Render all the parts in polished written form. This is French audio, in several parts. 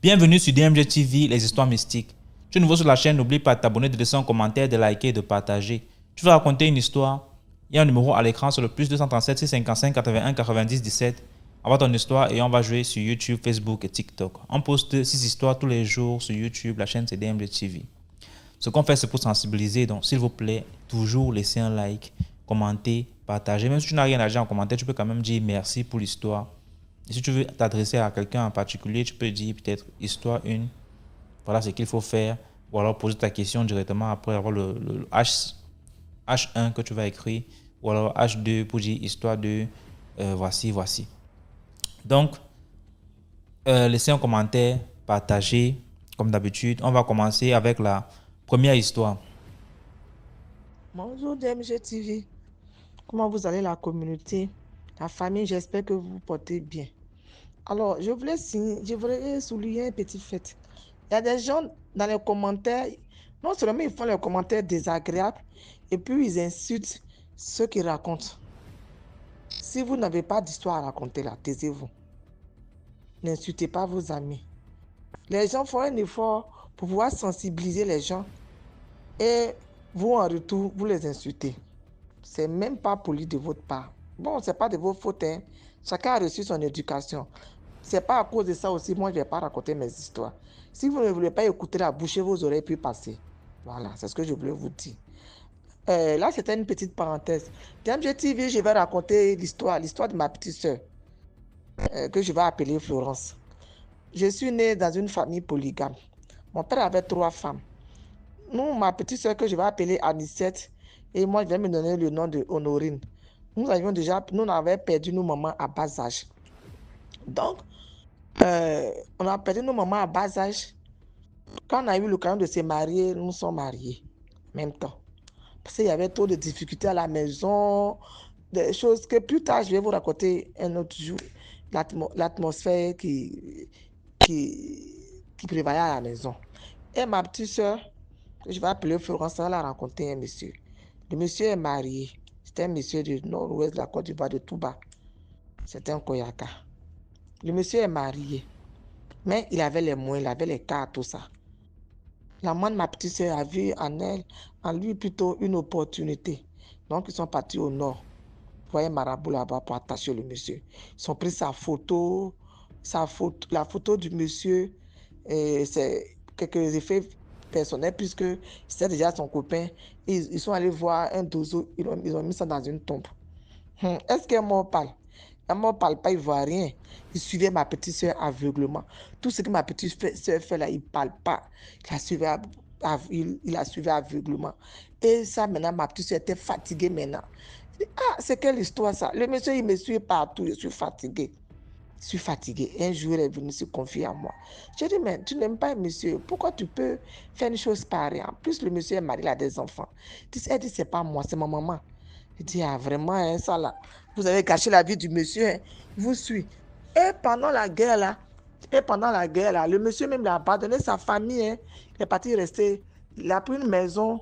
Bienvenue sur DMG TV, les histoires mystiques. Tu es nouveau sur la chaîne, n'oublie pas de t'abonner, de laisser un commentaire, de liker et de partager. Tu veux raconter une histoire? Il y a un numéro à l'écran sur le plus 237 655 81 90 17. Envoie ton histoire et on va jouer sur YouTube, Facebook et TikTok. On poste 6 histoires tous les jours sur YouTube, la chaîne c'est DMG TV. Ce qu'on fait c'est pour sensibiliser, donc s'il vous plaît, toujours laissez un like, commenter, partager. Même si tu n'as rien à dire en commentaire, tu peux quand même dire merci pour l'histoire. Et si tu veux t'adresser à quelqu'un en particulier, tu peux dire peut-être histoire 1, voilà ce qu'il faut faire, ou alors poser ta question directement après avoir le H1 que tu vas écrire, ou alors H2 pour dire histoire 2, voici. Donc, laissez un commentaire, partagez, comme d'habitude. On va commencer avec la première histoire. Bonjour DMG TV. Comment vous allez la communauté, la famille? J'espère que vous vous portez bien. Alors, je voudrais souligner un petit fait. Il y a des gens dans les commentaires, non seulement ils font les commentaires désagréables, et puis ils insultent ceux qui racontent. Si vous n'avez pas d'histoire à raconter là, taisez-vous. N'insultez pas vos amis. Les gens font un effort pour pouvoir sensibiliser les gens et vous, en retour, vous les insultez. C'est même pas poli de votre part. Bon, c'est pas de vos fautes, hein. Chacun a reçu son éducation. C'est pas à cause de ça aussi, moi, je vais pas raconter mes histoires. Si vous ne voulez pas écouter la bouchez vos oreilles puis passer. Voilà, c'est ce que je voulais vous dire. Là, c'était une petite parenthèse. Dans TV, je vais raconter l'histoire de ma petite soeur, que je vais appeler Florence. Je suis née dans une famille polygame. Mon père avait 3 femmes. Nous, ma petite soeur que je vais appeler Anicette, et moi, je vais me donner le nom de Honorine. Nous avons perdu nos mamans à bas âge. Donc, on a perdu nos mamans à bas âge. Quand on a eu l'occasion de se marier, nous sommes mariés en même temps. Parce qu'il y avait trop de difficultés à la maison, des choses que plus tard, je vais vous raconter un autre jour, l'atmosphère qui prévalait à la maison. Et ma petite soeur, que je vais appeler Florence, elle a rencontré un monsieur. Le monsieur est marié. C'est un monsieur du nord-ouest de la Côte d'Ivoire, de Touba. C'est un Koyaka. Le monsieur est marié. Mais il avait les moyens, il avait les cartes, tout ça. La maman de ma petite soeur a vu en lui plutôt une opportunité. Donc, ils sont partis au nord. Vous voyez Marabout là-bas pour attacher le monsieur. Ils ont pris la photo du monsieur. Et c'est quelques effets personnels puisque c'était déjà son copain. Ils sont allés voir un dozo. Ils ont mis ça dans une tombe. Est-ce qu'un mort parle? Un mort parle pas, il voit rien. Il suivait ma petite soeur aveuglement. Tout ce que ma petite soeur fait là, il parle pas. Il la suivi aveuglement. Et ça, maintenant, ma petite soeur était fatiguée maintenant. Il dit, ah, c'est quelle histoire ça? Le monsieur, il me suit partout, je suis fatiguée. Je suis fatiguée. Un jour, il est venu se confier à moi. J'ai dit, mais tu n'aimes pas un monsieur. Pourquoi tu peux faire une chose pareille? En plus, le monsieur est marié, il a des enfants. Elle dit, c'est pas moi, c'est ma maman. Il dit, ah, vraiment, hein, ça là, vous avez gâché la vie du monsieur, hein. Il vous suit. Et pendant la guerre, là, le monsieur même a abandonné sa famille, hein. Il est parti rester. Il a pris une maison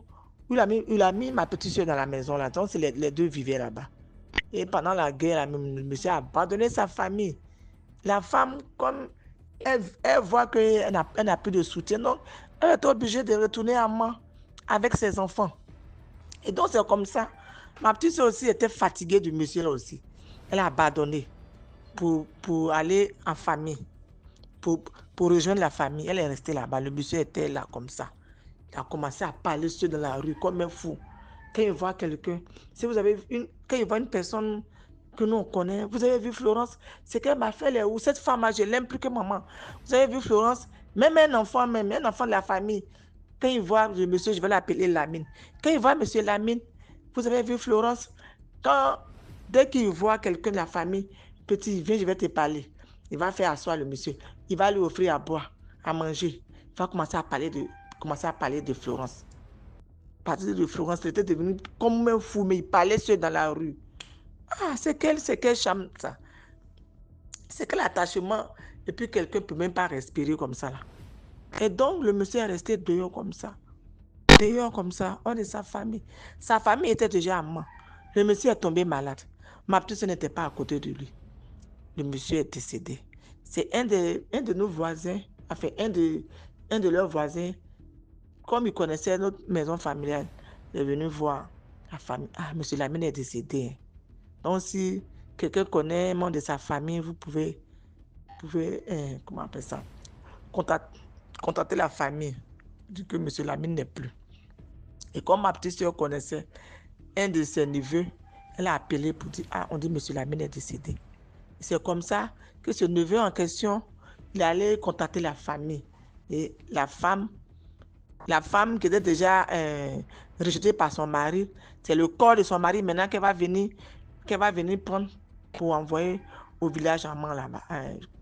où il a mis ma petite soeur dans la maison, là. Donc, les deux vivaient là-bas. Et pendant la guerre, là, même, le monsieur a abandonné sa famille. La femme, comme elle voit qu'elle n'a plus de soutien, donc elle est obligée de retourner à Mans avec ses enfants. Et donc, c'est comme ça. Ma petite soeur aussi était fatiguée du monsieur là aussi. Elle a abandonné pour aller en famille, pour rejoindre la famille. Elle est restée là-bas. Le monsieur était là comme ça. Il a commencé à parler sur dans la rue comme un fou. Quand il voit quelqu'un, quand il voit une personne que nous on connaît, vous avez vu Florence, c'est qu'elle m'a fait les ou cette femme, je l'aime plus que maman. Vous avez vu Florence, même un enfant de la famille, quand il voit le monsieur, je vais l'appeler Lamine. Quand il voit monsieur Lamine, vous avez vu Florence, dès qu'il voit quelqu'un de la famille, petit, viens, je vais te parler. Il va faire asseoir le monsieur. Il va lui offrir à boire, à manger. Il va commencer à parler de Florence. À partir de Florence, il était devenu comme un fou, mais il parlait seul dans la rue. Ah, c'est quel charme ça. C'est quel attachement. Et puis quelqu'un ne peut même pas respirer comme ça là. Et donc le monsieur est resté dehors comme ça. Dehors comme ça, hors de sa famille. Sa famille était déjà à Mans. Le monsieur est tombé malade. Ma petite soeur n'était pas à côté de lui. Le monsieur est décédé. C'est un de nos voisins enfin, un de leurs voisins, comme il connaissait notre maison familiale, il est venu voir la famille. Ah, monsieur Lamine est décédé. Donc, si quelqu'un connaît un membre de sa famille, vous pouvez comment on appelle ça, contacter la famille, dit que monsieur Lamine n'est plus. Et comme ma petite soeur connaissait un de ses neveux, elle a appelé pour dire, ah, on dit monsieur Lamine est décédé. C'est comme ça que ce neveu en question, il allait contacter la famille. Et la femme qui était déjà rejetée par son mari, c'est le corps de son mari maintenant qu'elle va venir prendre pour envoyer au village en Mans là-bas,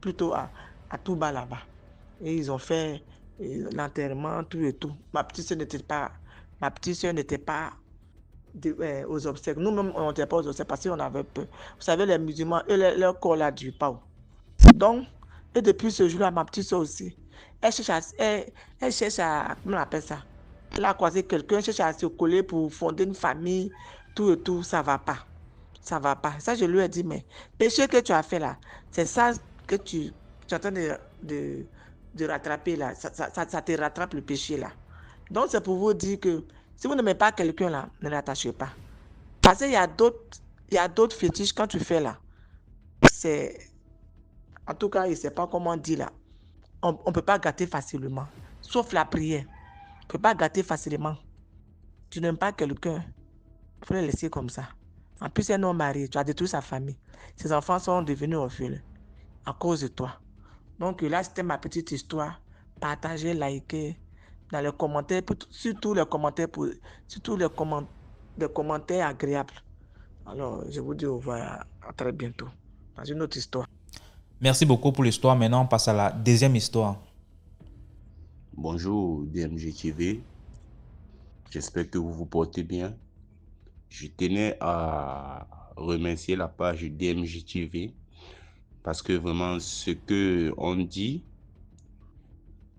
plutôt à Touba là-bas. Et ils ont fait l'enterrement, tout et tout. Ma petite soeur n'était pas aux obsèques. Nous-mêmes, on n'était pas aux obsèques parce qu'on avait peur. Vous savez, les musulmans, eux, leur corps là dure pas. Donc, et depuis ce jour-là, ma petite soeur aussi, elle cherche à, comment on appelle ça? Elle a croisé quelqu'un, elle cherche à se coller pour fonder une famille, tout et tout, ça va pas. Ça va pas. Ça, je lui ai dit, mais péché que tu as fait là, c'est ça que tu es en train de rattraper là. Ça te rattrape le péché là. Donc, c'est pour vous dire que si vous n'aimez pas quelqu'un là, ne l'attachez pas. Parce qu'il y a d'autres fétiches quand tu fais là. C'est, en tout cas, il ne sait pas comment on dit là. On ne peut pas gâter facilement. Sauf la prière. On ne peut pas gâter facilement. Tu n'aimes pas quelqu'un, il faut le laisser comme ça. En plus, c'est un homme marié, tu as détruit sa famille. Ses enfants sont devenus orphelins à cause de toi. Donc là, c'était ma petite histoire. Partagez, likez dans les commentaires, surtout les commentaires agréables. Alors, je vous dis au revoir, à très bientôt dans une autre histoire. Merci beaucoup pour l'histoire. Maintenant, on passe à la deuxième histoire. Bonjour DMG TV, j'espère que vous vous portez bien. Je tenais à remercier la page DMG TV parce que vraiment ce que on dit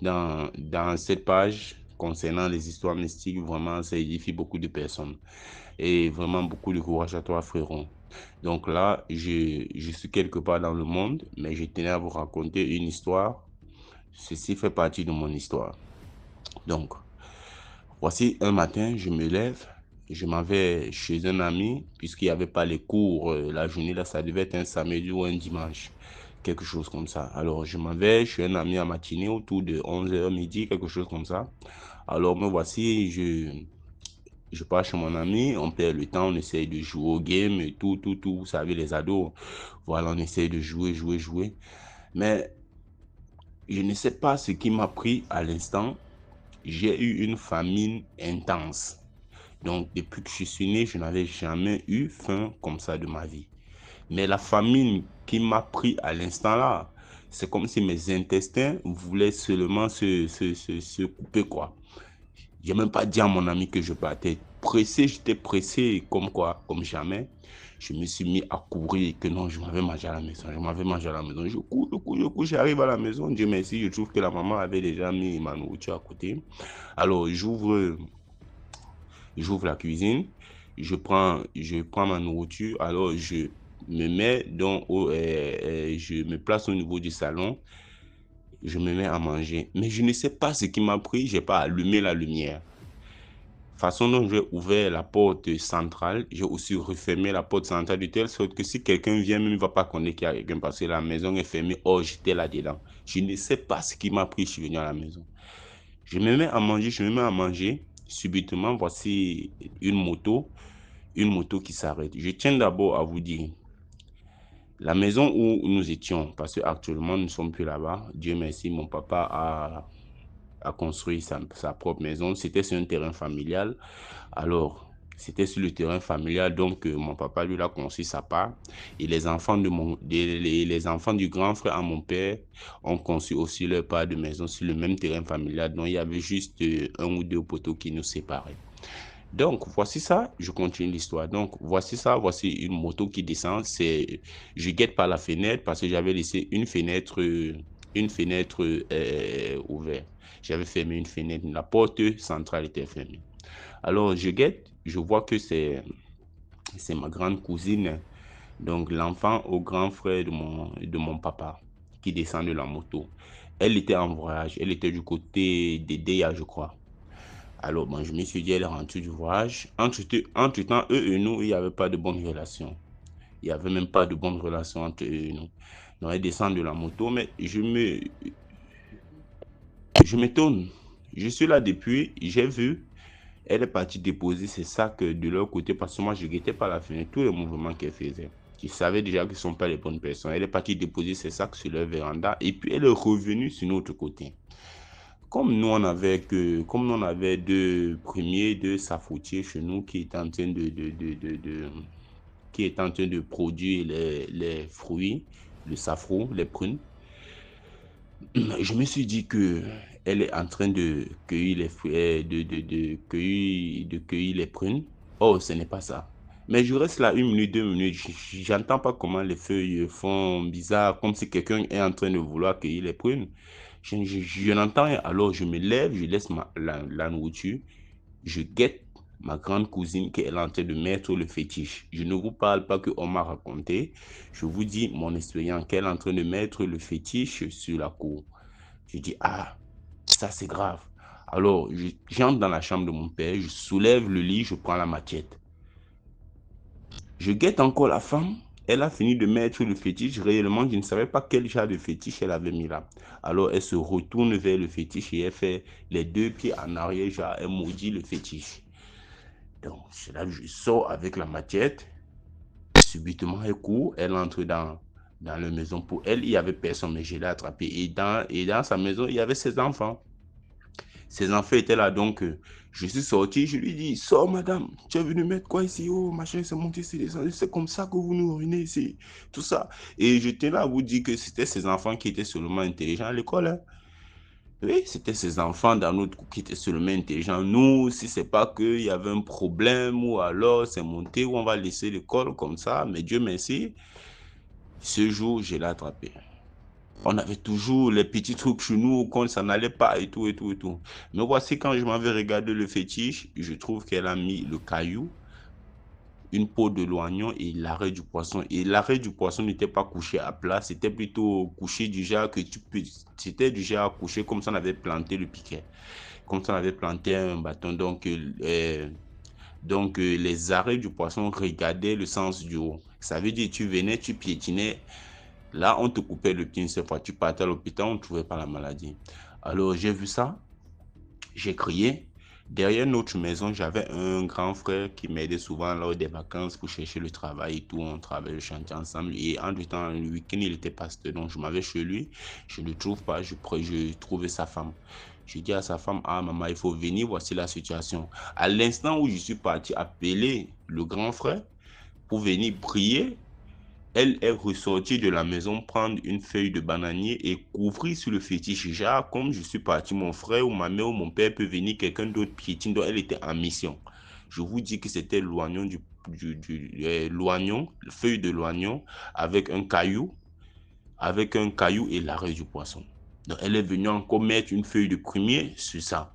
dans cette page concernant les histoires mystiques, vraiment ça édifie beaucoup de personnes et vraiment beaucoup de courage à toi frérot. Donc là, je suis quelque part dans le monde, mais je tenais à vous raconter une histoire. Ceci fait partie de mon histoire. Donc, voici un matin, je me lève, je m'en vais chez un ami, puisqu'il n'y avait pas les cours la journée, là, ça devait être un samedi ou un dimanche, quelque chose comme ça. Alors, je m'en vais chez un ami à matinée, autour de 11h midi, quelque chose comme ça. Alors, me voici, je pars chez mon ami, on perd le temps, on essaye de jouer au game, et tout, vous savez, les ados, voilà, on essaye de jouer. Mais je ne sais pas ce qui m'a pris à l'instant. J'ai eu une famine intense. Donc, depuis que je suis né, je n'avais jamais eu faim comme ça de ma vie. Mais la famine qui m'a pris à l'instant là, c'est comme si mes intestins voulaient seulement se couper, quoi. J'ai même pas dit à mon ami que je partais. J'étais pressé comme quoi, comme jamais. Je me suis mis à courir que non, je m'avais mangé à la maison. Je cours, j'arrive à la maison. Dieu merci, je trouve que la maman avait déjà mis ma nourriture à côté. Alors, j'ouvre la cuisine, je prends ma nourriture. Alors, je me mets je me place au niveau du salon. Je me mets à manger. Mais je ne sais pas ce qui m'a pris. J'ai pas allumé la lumière. Façon dont j'ai ouvert la porte centrale, j'ai aussi refermé la porte centrale de telle sorte que si quelqu'un vient, même il ne va pas connaître qu'il y a quelqu'un parce que la maison est fermée. Oh, j'étais là-dedans. Je ne sais pas ce qui m'a pris, je suis venu à la maison. Je me mets à manger. Subitement, voici une moto qui s'arrête. Je tiens d'abord à vous dire, la maison où nous étions, parce qu'actuellement nous ne sommes plus là-bas, Dieu merci, mon papa a construit sa propre maison. C'était sur un terrain familial. Alors, c'était sur le terrain familial, donc mon papa lui a construit sa part. Et les enfants les enfants du grand frère à mon père ont construit aussi leur part de maison sur le même terrain familial. Donc, il y avait juste un ou deux poteaux qui nous séparaient. Donc, voici ça, je continue l'histoire. Donc, voici une moto qui descend. Je guette par la fenêtre parce que j'avais laissé une fenêtre ouverte. J'avais fermé une fenêtre, la porte centrale était fermée. Alors, je guette, je vois que c'est ma grande cousine, donc l'enfant au grand frère de mon papa, qui descend de la moto. Elle était en voyage. Elle était du côté d'Edea, je crois. Alors, bon, je me suis dit, elle est rentrée du voyage. Entre-temps, eux et nous, il n'y avait pas de bonne relation. Il n'y avait même pas de bonne relation entre eux et nous. Donc, elle descend de la moto, mais je m'étonne. Je suis là depuis, j'ai vu, elle est partie déposer ses sacs de leur côté parce que moi, je ne guettais pas la fenêtre, tous les mouvements qu'elle faisait. Je savais déjà qu'ils ne sont pas les bonnes personnes. Elle est partie déposer ses sacs sur leur véranda et puis elle est revenue sur notre côté. Comme nous on avait deux premiers, deux safoutiers chez nous qui étaient en train qui étaient en train de produire les fruits, le safro, les prunes, je me suis dit que elle est en train de cueillir les fruits, de cueillir les prunes. Oh, ce n'est pas ça. Mais je reste là 1 minute, 2 minutes. J'entends pas comment les feuilles font bizarre, comme si quelqu'un est en train de vouloir cueillir les prunes. Je n'entends rien. Alors je me lève, je laisse la nourriture. Je guette ma grande cousine qui est en train de mettre le fétiche. Je ne vous parle pas qu'on m'a raconté. Je vous dis mon expérience qu'elle est en train de mettre le fétiche sur la cour. Je dis, ah, ça c'est grave. Alors, j'entre dans la chambre de mon père, je soulève le lit, je prends la machette. Je guette encore la femme. Elle a fini de mettre le fétiche. Réellement, je ne savais pas quel genre de fétiche elle avait mis là. Alors, elle se retourne vers le fétiche et elle fait les 2 pieds en arrière, genre, elle maudit le fétiche. Donc, c'est là que je sors avec la machette. Subitement, elle court, elle entre dans la maison. Pour elle, il n'y avait personne, mais je l'ai attrapée. Et dans sa maison, il y avait ses enfants. Ses enfants étaient là, donc je suis sorti, je lui dis, sors madame, tu es venu mettre quoi ici? Oh, machin, c'est monté, c'est descendu, c'est comme ça que vous nous ruinez ici, tout ça. Et je tenais à vous dire que c'était ses enfants qui étaient seulement intelligents à l'école. Hein. Oui, c'était ses enfants dans notre cours qui étaient seulement intelligents. Nous, si c'est pas qu'il y avait un problème ou alors c'est monté ou on va laisser l'école comme ça, mais Dieu merci, ce jour, je l'ai attrapé. On avait toujours les petits trucs chez nous qu'on ça n'allait pas et tout et tout et tout. Mais voici quand je m'avais regardé le fétiche, je trouve qu'elle a mis le caillou, une peau de l'oignon et l'arrêt du poisson. Et l'arrêt du poisson n'était pas couché à plat, c'était plutôt couché du genre que c'était du genre couché comme ça on avait planté le piquet, comme ça on avait planté un bâton. Donc les arrêts du poisson regardaient le sens du haut. Ça veut dire tu venais, tu piétinais. Là, on te coupait le pied une seule fois. Tu partais à l'hôpital, on ne trouvait pas la maladie. Alors, j'ai vu ça. J'ai crié. Derrière notre maison, j'avais un grand frère qui m'aidait souvent lors des vacances pour chercher le travail et tout. On travaillait le chantier ensemble. Et en du temps, le week-end, il était pasteur. Donc, je m'avais chez lui. Je ne le trouve pas. Je trouvais sa femme. Je dis à sa femme, ah maman, il faut venir, voici la situation. À l'instant où je suis parti appeler le grand frère pour venir prier, elle est ressortie de la maison prendre une feuille de bananier et couvrir sur le fétiche. Genre, comme je suis parti, mon frère ou ma mère ou mon père peut venir, quelqu'un d'autre piétine. Donc, elle était en mission. Je vous dis que c'était l'oignon, l'oignon, la feuille de l'oignon avec un caillou et l'arrêt du poisson. Donc, elle est venue encore mettre une feuille de premier sur ça.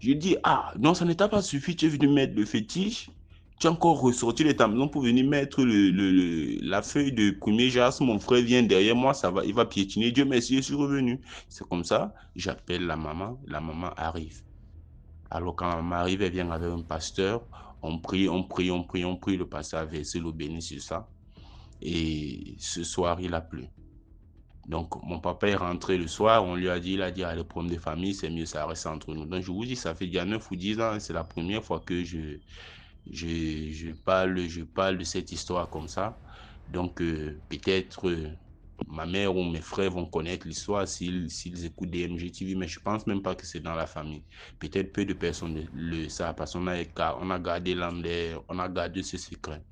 Je dis, ah, non, ça ne t'a pas suffi, tu es venu mettre le fétiche. Tu as encore ressorti de ta maison pour venir mettre la feuille de premier jas. Mon frère vient derrière moi, ça va, il va piétiner. Dieu merci, je suis revenu. C'est comme ça, j'appelle la maman arrive. Alors quand la maman arrive, elle vient avec un pasteur. On prie, le pasteur a versé l'eau bénie sur ça. Et ce soir, il a plu. Donc, mon papa est rentré le soir, il a dit, ah, les problèmes de famille, c'est mieux, ça reste entre nous. Donc, je vous dis, ça fait déjà 9 ou 10 ans, c'est la première fois que je parle de cette histoire comme ça. Donc, peut-être ma mère ou mes frères vont connaître l'histoire s'ils écoutent DMG TV, mais je pense même pas que c'est dans la famille. Peut-être peu de personnes le savent parce qu'on a gardé ce secret.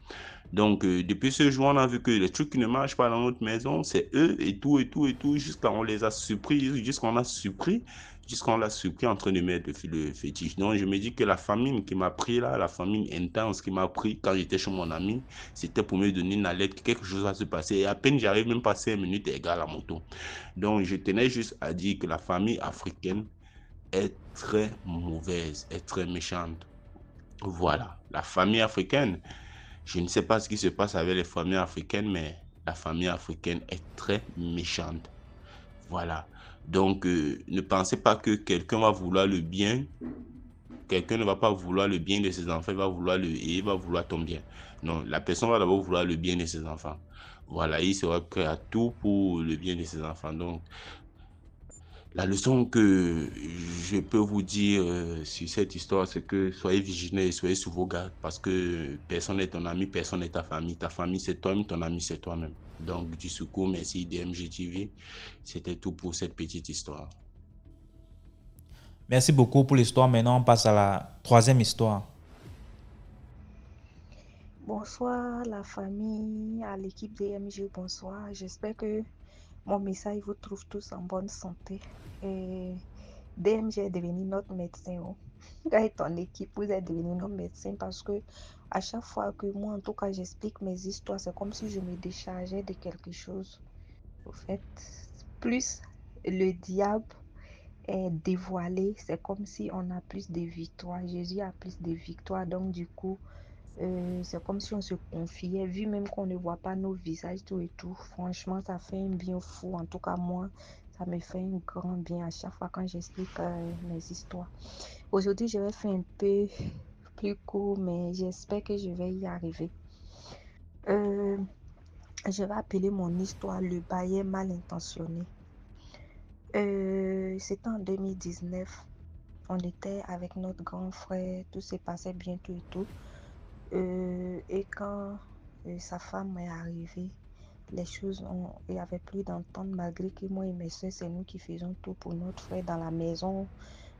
Donc, depuis ce jour, on a vu que les trucs qui ne marchent pas dans notre maison, c'est eux et tout, jusqu'à on les a surpris, jusqu'on l'a surpris en train de mettre le fétiche. Donc, je me dis que la famine qui m'a pris là, la famine intense qui m'a pris quand j'étais chez mon ami, c'était pour me donner une alerte que quelque chose va se passer. Et à peine j'arrive même pas 5 minutes et égale la moto. Donc, je tenais juste à dire que la famille africaine est très mauvaise, est très méchante. Voilà, la famille africaine. Je ne sais pas ce qui se passe avec les familles africaines, mais la famille africaine est très méchante. Voilà. Donc, ne pensez pas que quelqu'un va vouloir le bien. Quelqu'un ne va pas vouloir le bien de ses enfants, il va vouloir ton bien. Non, la personne va d'abord vouloir le bien de ses enfants. Voilà, il sera prêt à tout pour le bien de ses enfants. Donc, la leçon que je peux vous dire sur cette histoire, c'est que soyez vigilants et soyez sur vos gardes parce que personne n'est ton ami, personne n'est ta famille. Ta famille, c'est toi-même, ton ami, c'est toi-même. Donc, du secours, merci DMG TV. C'était tout pour cette petite histoire. Merci beaucoup pour l'histoire. Maintenant, on passe à la troisième histoire. Bonsoir la famille, à l'équipe DMG, bonsoir. J'espère que mon message vous trouve tous en bonne santé. Et DMG est devenu notre médecin. Et ton équipe, vous êtes devenu notre médecin parce que à chaque fois que moi, en tout cas, j'explique mes histoires, c'est comme si je me déchargeais de quelque chose. Au fait, plus le diable est dévoilé, c'est comme si on a plus de victoires. Jésus a plus de victoires. Donc, du coup, c'est comme si on se confiait, vu même qu'on ne voit pas nos visages, tout et tout. Franchement, ça fait un bien fou. En tout cas, moi, ça me fait un grand bien à chaque fois quand j'explique mes histoires. Aujourd'hui, je vais faire un peu plus court, mais j'espère que je vais y arriver. Je vais appeler mon histoire le baillet mal intentionné. C'était en 2019. On était avec notre grand frère, tout se passait bien, tout et tout. Et quand sa femme est arrivée, les choses il n'y avait plus d'entente malgré que moi et mes soeurs, c'est nous qui faisons tout pour notre frère dans la maison,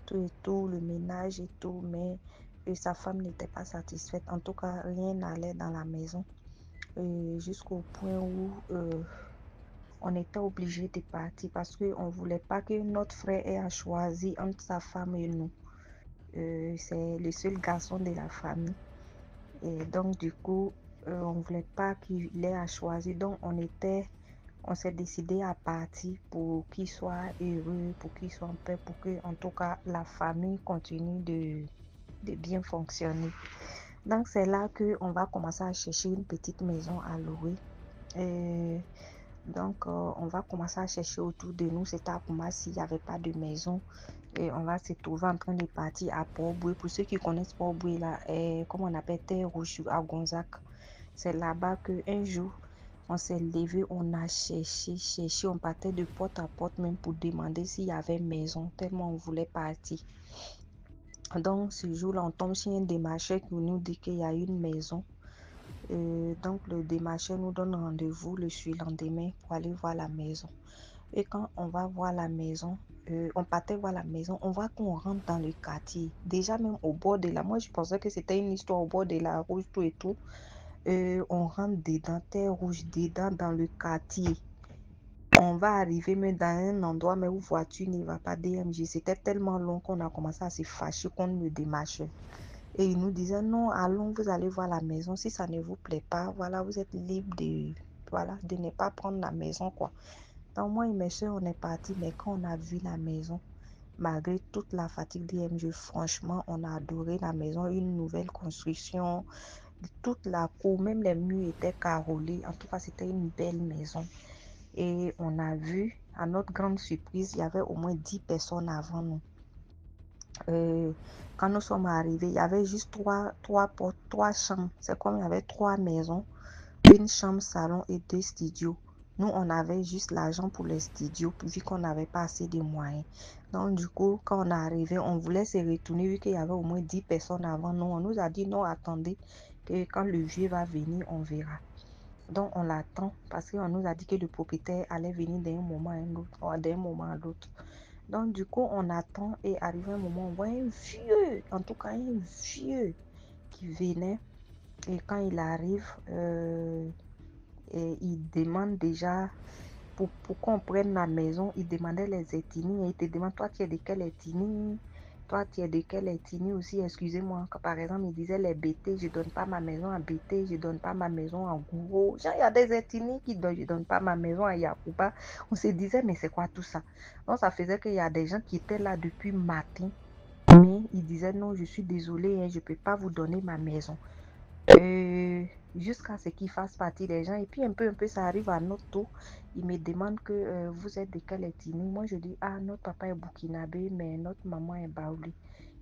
tout et tout, le ménage et tout, mais sa femme n'était pas satisfaite. En tout cas, rien n'allait dans la maison jusqu'au point où on était obligé de partir parce qu'on ne voulait pas que notre frère ait à choisir entre sa femme et nous. C'est le seul garçon de la famille. Et donc, du coup, on ne voulait pas qu'il ait à choisir. Donc, on s'est décidé à partir pour qu'il soit heureux, pour qu'il soit en paix, pour que, en tout cas, la famille continue de bien fonctionner. Donc, c'est là qu'on va commencer à chercher une petite maison à louer. Donc, on va commencer à chercher autour de nous. C'était à Kumasi, il n'y avait pas de maison. Et on va se trouver en train de partir à Port-Boué. Pour ceux qui connaissent Port-Boué, là, comme on appelle Terre Rouge à Gonzac, c'est là-bas qu'un jour, on s'est levé, on a cherché, on partait de porte à porte même pour demander s'il y avait maison, tellement on voulait partir. Donc, ce jour-là, on tombe sur un démarcheur qui nous dit qu'il y a une maison. Donc, le démarcheur nous donne rendez-vous le surlendemain pour aller voir la maison. Et quand on va voir la maison, on partait voir la maison, on voit qu'on rentre dans le quartier. Déjà même au bord de la... Moi, je pensais que c'était une histoire au bord de la Rouge, tout et tout. On rentre dedans, Terre Rouge, dedans, dans le quartier. On va arriver même dans un endroit mais où voiture n'y va pas, DMG. C'était tellement long qu'on a commencé à se fâcher contre le démarcheur. Et il nous disait, non, allons, vous allez voir la maison. Si ça ne vous plaît pas, voilà, vous êtes libre de ne pas prendre la maison, quoi. Donc, moi et mes soeurs, on est partis, mais quand on a vu la maison, malgré toute la fatigue d'IMG, franchement, on a adoré la maison, une nouvelle construction, toute la cour, même les murs étaient carrelés. En tout cas, c'était une belle maison. Et on a vu, à notre grande surprise, il y avait au moins 10 personnes avant nous. Quand nous sommes arrivés, il y avait juste trois chambres. C'est comme il y avait 3 maisons, une chambre, salon et 2 studios. Nous, on avait juste l'argent pour les studios, vu qu'on n'avait pas assez de moyens. Donc, du coup, quand on est arrivé, on voulait se retourner, vu qu'il y avait au moins 10 personnes avant nous. On nous a dit, non, attendez, que quand le vieux va venir, on verra. Donc, on l'attend, parce qu'on nous a dit que le propriétaire allait venir d'un moment à un autre, d'un moment à l'autre. Donc, du coup, on attend et arrivé un moment, on voit un vieux, en tout cas un vieux qui venait. Et quand il arrive, et il demande déjà, pour qu'on prenne la maison, il demandait les ethnies. Et il te demande, toi, tu es de quelle ethnie? Toi, tu es de quelle ethnie aussi? Excusez-moi. Par exemple, il disait les BT, je ne donne pas ma maison à BT, je ne donne pas ma maison à Gouro. Genre, il y a des ethnies qui disent, je ne donne pas ma maison à Yakuba. On se disait, mais c'est quoi tout ça? Donc, ça faisait qu'il y a des gens qui étaient là depuis matin. Mais ils disaient, non, je suis désolé, hein, je ne peux pas vous donner ma maison. jusqu'à ce qu'il fasse partie des gens. Et puis un peu, ça arrive à notre tour. Il me demande que vous êtes de quelle ethnie. Moi, je dis, ah, notre papa est burkinabé, mais notre maman est baoulé.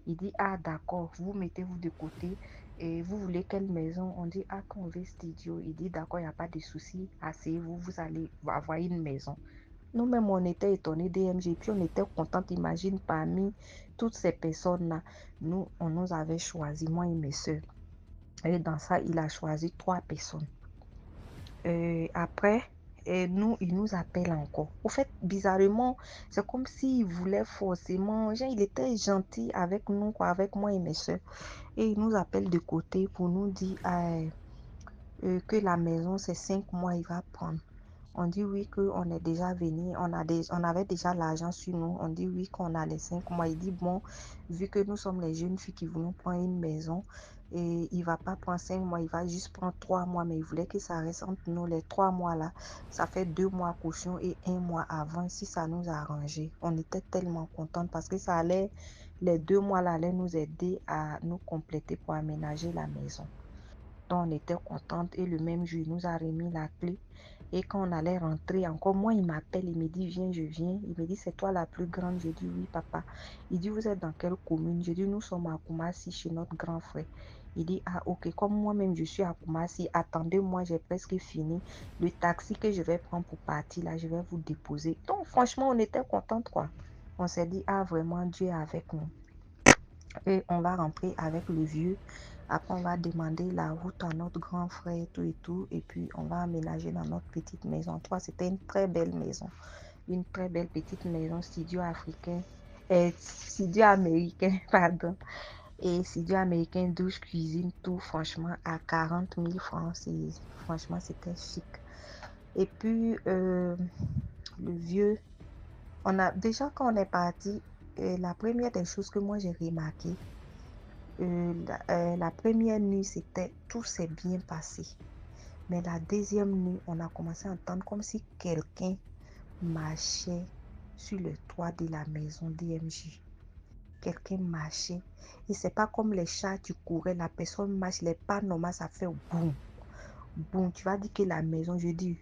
Il dit, ah, d'accord, vous mettez-vous de côté et vous voulez quelle maison? On dit, ah, qu'on veut studio. Il dit, d'accord, il n'y a pas de souci, asseyez-vous, vous allez avoir une maison. Nous-mêmes, on était étonnés DMG, puis on était contents. Imagine, parmi toutes ces personnes-là, nous, on nous avait choisi, moi et mes soeurs. Et dans ça, il a choisi 3 personnes. Après, nous, il nous appelle encore. Au fait, bizarrement, c'est comme s'il voulait forcément, genre, il était gentil avec nous, quoi, avec moi et mes soeurs. Et il nous appelle de côté pour nous dire que la maison, c'est 5 mois, il va prendre. On dit oui qu'on est déjà venu, on avait déjà l'argent sur nous. On dit oui qu'on a les 5 mois. Il dit bon, vu que nous sommes les jeunes filles qui voulons prendre une maison, et il va pas prendre 5 mois, il va juste prendre 3 mois. Mais il voulait que ça reste entre nous les 3 mois là. Ça fait 2 mois caution et 1 mois avant si ça nous a arrangé. On était tellement contents parce que ça allait, les 2 mois là allaient nous aider à nous compléter pour aménager la maison. Donc, on était contente et le même jour, il nous a remis la clé. Et quand on allait rentrer, encore moi, il m'appelle, il me dit, viens, je viens. Il me dit, c'est toi la plus grande. Je dis, oui, papa. Il dit, vous êtes dans quelle commune? Je dis, nous sommes à Koumassi chez notre grand frère. Il dit, ah, ok, comme moi-même, je suis à Koumassi, attendez-moi, j'ai presque fini. Le taxi que je vais prendre pour partir, là, je vais vous déposer. Donc, franchement, on était contente, quoi. On s'est dit, ah, vraiment, Dieu est avec nous. Et on va rentrer avec le vieux. Après, on va demander la route à notre grand frère et tout et tout. Et puis, on va aménager dans notre petite maison. Toi, c'était une très belle maison. Une très belle petite maison, studio africain. Studio américain, pardon. Et studio américain, douche, cuisine, tout, franchement, à 40 000 francs. Franchement, c'était chic. Et puis, le vieux, déjà, quand on est parti, la première des choses que moi j'ai remarqué, la première nuit, tout s'est bien passé. Mais la deuxième nuit, on a commencé à entendre comme si quelqu'un marchait sur le toit de la maison DMJ. Quelqu'un marchait. Et c'est pas comme les chats, tu courais, la personne marche, les pas normaux, ça fait boum. Boum, tu vas dire que la maison, je dis,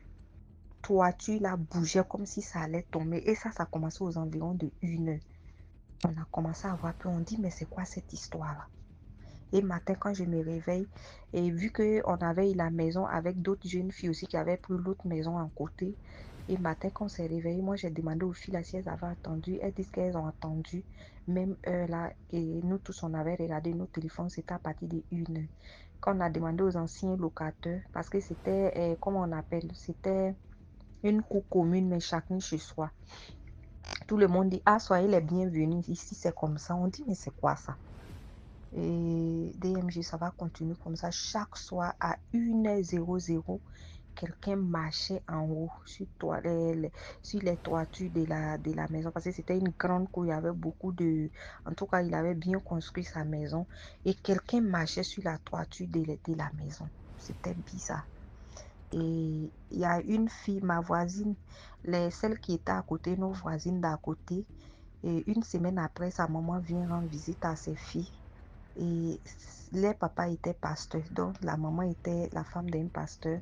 toiture là bougeait comme si ça allait tomber. Et ça commençait aux environs de 1 heure. On a commencé à avoir peur. On dit, mais c'est quoi cette histoire-là? Et matin, quand je me réveille, et vu qu'on avait eu la maison avec d'autres jeunes filles aussi qui avaient pris l'autre maison en côté, et matin, quand on s'est réveillé, moi, j'ai demandé aux filles là, si elles avaient attendu. Elles disent qu'elles ont attendu, même heure là, et nous tous, on avait regardé nos téléphones, c'était à partir de 1 heure. Quand on a demandé aux anciens locataires, parce que c'était, comment on appelle, c'était une cour commune, mais chacun chez soi. Tout le monde dit, ah, soyez les bienvenus, ici c'est comme ça. On dit, mais c'est quoi ça? Et DMG, ça va continuer comme ça. Chaque soir à 1h00, quelqu'un marchait en haut sur les toitures de la maison. Parce que c'était une grande cour, il y avait beaucoup de... En tout cas, il avait bien construit sa maison. Et quelqu'un marchait sur la toiture de la maison. C'était bizarre. Et il y a une fille, ma voisine, celle qui était à côté, nos voisines d'à côté. Et une semaine après, sa maman vient rendre visite à ses filles. Et les papas étaient pasteurs, donc la maman était la femme d'un pasteur.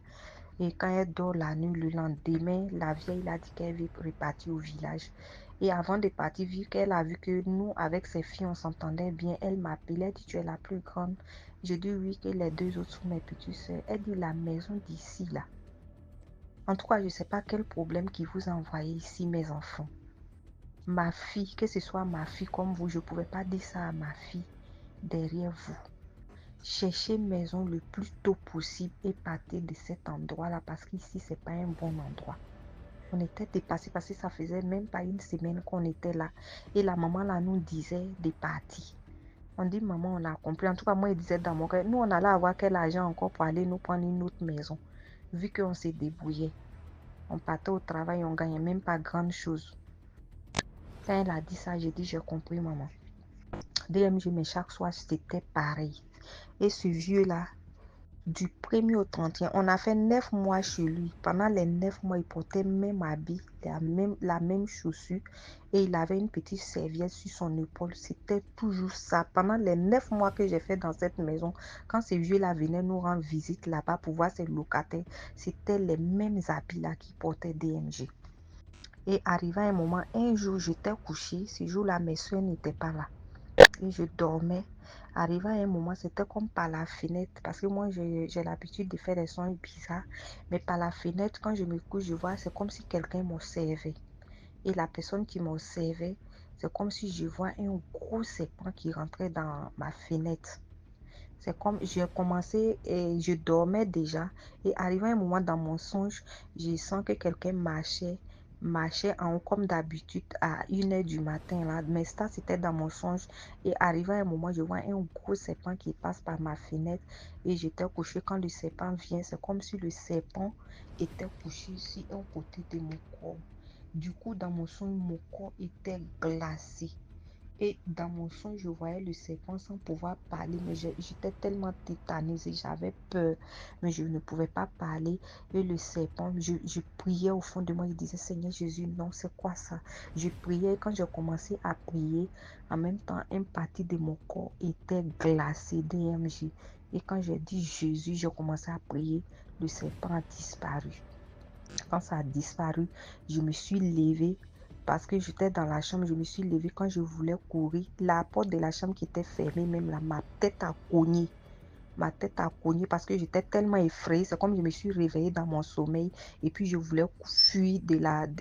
Et quand elle dort la nuit, le lendemain, la vieille a dit qu'elle veut repartir au village. Et avant de partir, vu qu'elle a vu que nous, avec ses filles, on s'entendait bien, elle m'appelait, elle dit, tu es la plus grande. Je dis oui, que les 2 autres sont mes petites soeurs. Elle dit, la maison d'ici, là. En tout cas, je ne sais pas quel problème qui vous a envoyé ici, mes enfants. Ma fille, que ce soit ma fille comme vous, je ne pouvais pas dire ça à ma fille derrière vous. Cherchez une maison le plus tôt possible et partez de cet endroit-là parce qu'ici, ce n'est pas un bon endroit. On était dépassés parce que ça faisait même pas 1 semaine qu'on était là. Et la maman là nous disait de partir. On dit, maman, on a compris. En tout cas, moi, elle disait dans mon cœur, nous, on allait avoir quel argent encore pour aller nous prendre une autre maison. Vu qu'on s'est débrouillé. On partait au travail, on ne gagnait même pas grande chose. Quand elle a dit ça, j'ai dit, j'ai compris, maman. DMG, mais chaque soir, c'était pareil. Et ce vieux-là, Du 1er au 31, on a fait 9 mois chez lui. Pendant les 9 mois, il portait le même habit, la même chaussure et il avait une petite serviette sur son épaule. C'était toujours ça. Pendant les 9 mois que j'ai fait dans cette maison, quand ces vieux-là venaient nous rendre visite là-bas pour voir ses locataires, c'était les mêmes habits-là qu'il portait DMG. Et arrivé à un moment, un jour, j'étais couchée. Ce jour-là, mes soeurs n'étaient pas là. Et je dormais. Arrivé à un moment, c'était comme par la fenêtre, parce que moi, j'ai l'habitude de faire des sons bizarres. Mais par la fenêtre, quand je me couche, je vois, c'est comme si quelqu'un m'observait. Et la personne qui m'observait, c'est comme si je vois un gros serpent qui rentrait dans ma fenêtre. C'est comme, j'ai commencé et je dormais déjà. Et arrivé un moment dans mon songe, je sens que quelqu'un marchait en haut comme d'habitude à 1 h du matin. Là. Mais ça, c'était dans mon songe. Et arrivé un moment, je vois un gros serpent qui passe par ma fenêtre. Et j'étais couchée. Quand le serpent vient, c'est comme si le serpent était couché sur un côté de mon corps. Du coup, dans mon songe, mon corps était glacé. Et dans mon son, je voyais le serpent sans pouvoir parler, mais j'étais tellement tétanisée, j'avais peur, mais je ne pouvais pas parler. Et le serpent, je priais au fond de moi, je disais, Seigneur Jésus, non, c'est quoi ça? Je priais, quand j'ai commencé à prier, en même temps, une partie de mon corps était glacée, DMG. Et quand j'ai dit Jésus, j'ai commencé à prier, le serpent a disparu. Quand ça a disparu, je me suis levée parce que j'étais dans la chambre. Je me suis levée quand je voulais courir. La porte de la chambre qui était fermée, même là, ma tête a cogné. Ma tête a cogné parce que j'étais tellement effrayée. C'est comme je me suis réveillée dans mon sommeil et puis je voulais fuir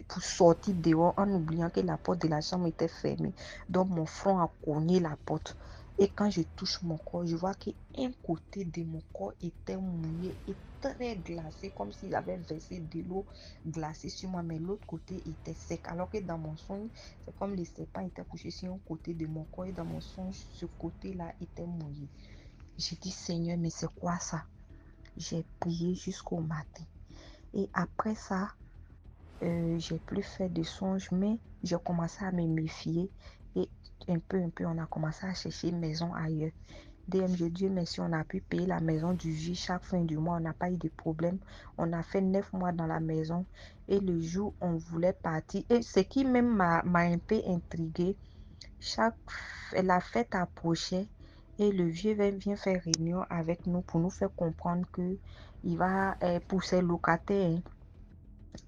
pour sortir dehors en oubliant que la porte de la chambre était fermée. Donc mon front a cogné la porte. Et quand je touche mon corps, je vois qu'un côté de mon corps était mouillé et très glacé, comme s'il avait versé de l'eau glacée sur moi, mais l'autre côté était sec. Alors que dans mon songe, c'est comme le serpent était couché sur un côté de mon corps et dans mon songe, ce côté-là était mouillé. J'ai dit, Seigneur, mais c'est quoi ça? J'ai prié jusqu'au matin. Et après ça, j'ai plus fait de songes, mais j'ai commencé à me méfier. Et un peu, on a commencé à chercher une maison ailleurs. DMG, Dieu merci, on a pu payer la maison du vie chaque fin du mois. On n'a pas eu de problème. On a fait 9 mois dans la maison. Et le jour où on voulait partir, et ce qui même m'a un peu intriguée, la fête approchait et le vieux vient faire réunion avec nous pour nous faire comprendre que il va, pour ses locataires, hein,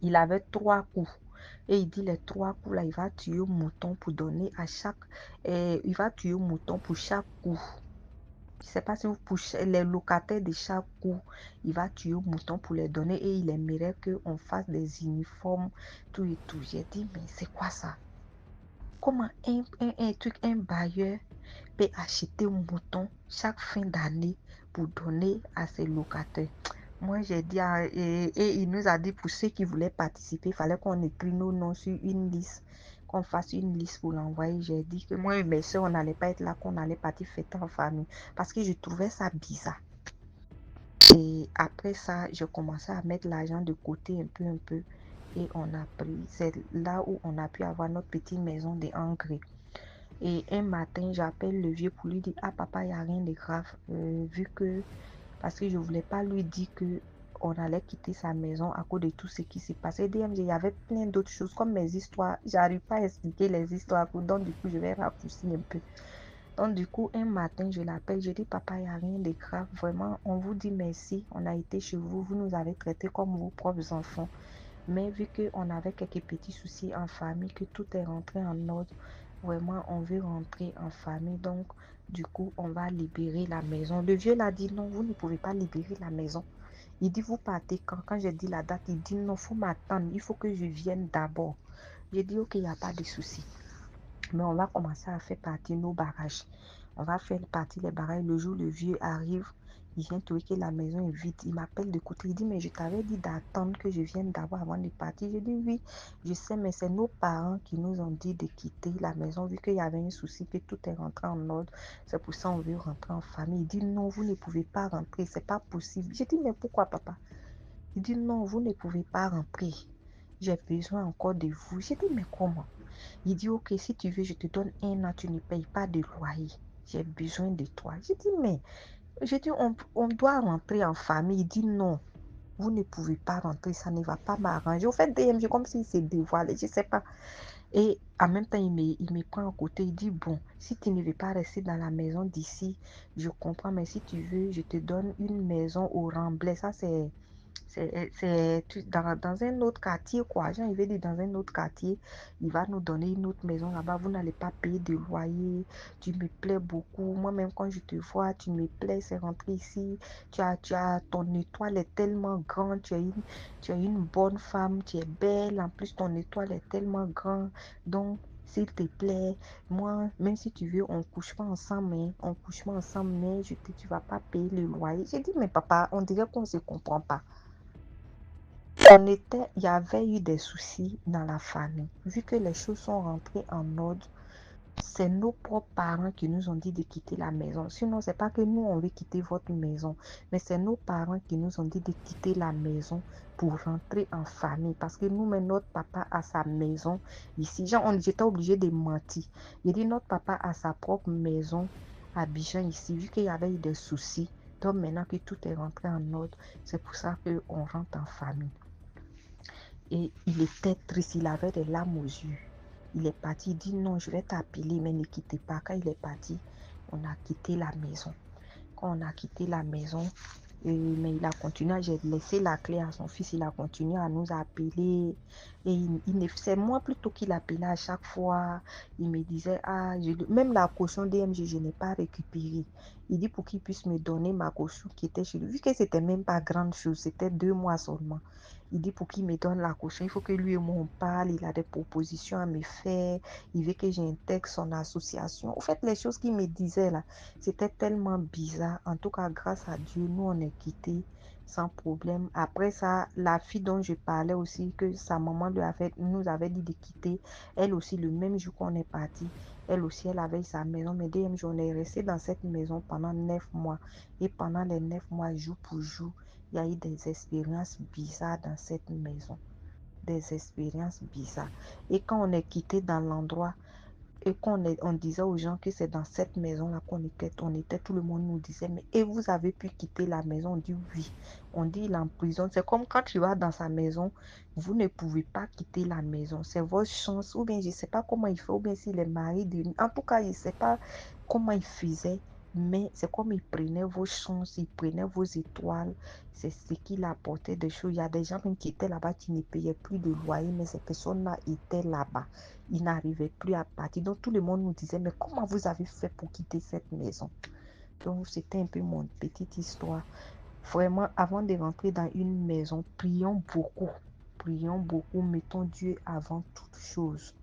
il avait 3 coups. Et il dit les 3 coups là, il va tuer au mouton pour donner à chaque, il va tuer au mouton pour chaque coup. Je ne sais pas si vous poussez les locataires de chaque coup, il va tuer au mouton pour les donner et il aimerait qu'on fasse des uniformes, tout et tout. J'ai dit, mais c'est quoi ça? Comment un bailleur peut acheter un mouton chaque fin d'année pour donner à ses locataires? Moi, j'ai dit, et il nous a dit pour ceux qui voulaient participer, il fallait qu'on écrit nos noms sur une liste, qu'on fasse une liste pour l'envoyer. J'ai dit que moi et mes soeurs, on n'allait pas être là, qu'on allait partir fêter en famille parce que je trouvais ça bizarre. Et après ça, je commençais à mettre l'argent de côté un peu. Et on a pris, c'est là où on a pu avoir notre petite maison de engrais. Et un matin, j'appelle le vieux pour lui dire, ah papa, il n'y a rien de grave. Vu que, parce que je ne voulais pas lui dire que on allait quitter sa maison à cause de tout ce qui s'est passé. DMG, il y avait plein d'autres choses comme mes histoires. J'arrive pas à expliquer les histoires. Donc du coup, je vais raccourcir un peu. Donc du coup, un matin, je l'appelle. Je dis, papa, il n'y a rien de grave. Vraiment, on vous dit merci. On a été chez vous. Vous nous avez traités comme vos propres enfants. Mais vu qu'on avait quelques petits soucis en famille, que tout est rentré en ordre, vraiment, on veut rentrer en famille. Donc, du coup, on va libérer la maison. Le vieux l'a dit, non, vous ne pouvez pas libérer la maison. Il dit, vous partez quand? Quand j'ai dit la date, il dit, non, il faut m'attendre. Il faut que je vienne d'abord. J'ai dit, ok, il n'y a pas de souci. Mais on va commencer à faire partir nos barrages. On va faire partir les barrages. Le jour où le vieux arrive, il vient trouver que la maison est vide. Il m'appelle de côté. Il dit, mais je t'avais dit d'attendre que je vienne d'abord avant de partir. Je dis, oui, je sais, mais c'est nos parents qui nous ont dit de quitter la maison vu qu'il y avait un souci, que tout est rentré en ordre. C'est pour ça qu'on veut rentrer en famille. Il dit, non, vous ne pouvez pas rentrer. C'est pas possible. J'ai dit, mais pourquoi, papa? Il dit, non, vous ne pouvez pas rentrer. J'ai besoin encore de vous. J'ai dit, mais comment? Il dit, ok, si tu veux, je te donne 1 an, tu ne payes pas de loyer. J'ai besoin de toi. J'ai dit, mais J'ai dit, on doit rentrer en famille. Il dit non, vous ne pouvez pas rentrer, ça ne va pas m'arranger. Au fait, DMG, comme s'il s'est dévoilé, je ne sais pas. Et en même temps, il me prend à côté, il dit, bon, si tu ne veux pas rester dans la maison d'ici, je comprends, mais si tu veux, je te donne une maison au Remblai. Ça, dans un autre quartier, quoi. Genre, il veut dire dans un autre quartier, il va nous donner une autre maison là-bas. Vous n'allez pas payer de loyer. Tu me plais beaucoup. Moi-même, quand je te vois, tu me plais. C'est rentré ici. Ton étoile est tellement grande. Tu es une bonne femme. Tu es belle. En plus, ton étoile est tellement grande. Donc, s'il te plaît, moi, même si tu veux, on couche pas ensemble, mais on couche pas ensemble, mais tu vas pas payer le loyer. J'ai dit, mais papa, on dirait qu'on ne se comprend pas. Il y avait eu des soucis dans la famille. Vu que les choses sont rentrées en ordre, c'est nos propres parents qui nous ont dit de quitter la maison. Sinon, c'est pas que nous, on veut quitter votre maison, mais c'est nos parents qui nous ont dit de quitter la maison pour rentrer en famille. Parce que nous, mais notre papa a sa maison ici. Genre, j'étais obligée de mentir. Il dit, notre papa a sa propre maison à Abidjan ici, vu qu'il y avait eu des soucis. Donc, maintenant que tout est rentré en ordre, c'est pour ça qu'on rentre en famille. Et il était triste, il avait des larmes aux yeux. Il est parti, il dit non, je vais t'appeler, mais ne quittez pas. Quand il est parti, on a quitté la maison. Quand on a quitté la maison, mais il a continué, j'ai laissé la clé à son fils, il a continué à nous appeler. Et c'est moi plutôt qu'il appelait à chaque fois. Il me disait, même la caution DMG, je n'ai pas récupéré. Il dit pour qu'il puisse me donner ma caution qui était chez lui. Vu que c'était même pas grande chose, c'était 2 mois seulement. Il dit pour qu'il me donne la caution, il faut que lui et moi on parle, il a des propositions à me faire, il veut que j'intègre son association. Au fait, les choses qu'il me disait là, c'était tellement bizarre. En tout cas, grâce à Dieu, nous on est quittés sans problème. Après ça, la fille dont je parlais aussi, que sa maman nous avait dit de quitter, elle aussi, le même jour qu'on est parti, elle aussi, elle avait sa maison. Mais deuxième jour, on est resté dans cette maison pendant 9 mois. Et pendant les 9 mois, jour pour jour, il y a eu des expériences bizarres dans cette maison. Des expériences bizarres. Et quand on est quitté dans l'endroit, et on disait aux gens que c'est dans cette maison-là qu'on était, tout le monde nous disait, mais et vous avez pu quitter la maison? On dit oui. On dit il est en prison. C'est comme quand tu vas dans sa maison, vous ne pouvez pas quitter la maison. C'est votre chance. Ou bien je ne sais pas comment il fait, ou bien s'il est marié de... En tout cas, je ne sais pas comment il faisait, mais c'est comme il prenait vos chances, il prenait vos étoiles. C'est ce qu'il apportait des choses. Il y a des gens qui étaient là-bas qui ne payaient plus de loyer, mais ces personnes-là étaient là-bas. Ils n'arrivaient plus à partir. Donc tout le monde nous disait, mais comment vous avez fait pour quitter cette maison? Donc c'était un peu mon petite histoire. Vraiment, avant de rentrer dans une maison, prions beaucoup. Prions beaucoup, mettons Dieu avant toute chose.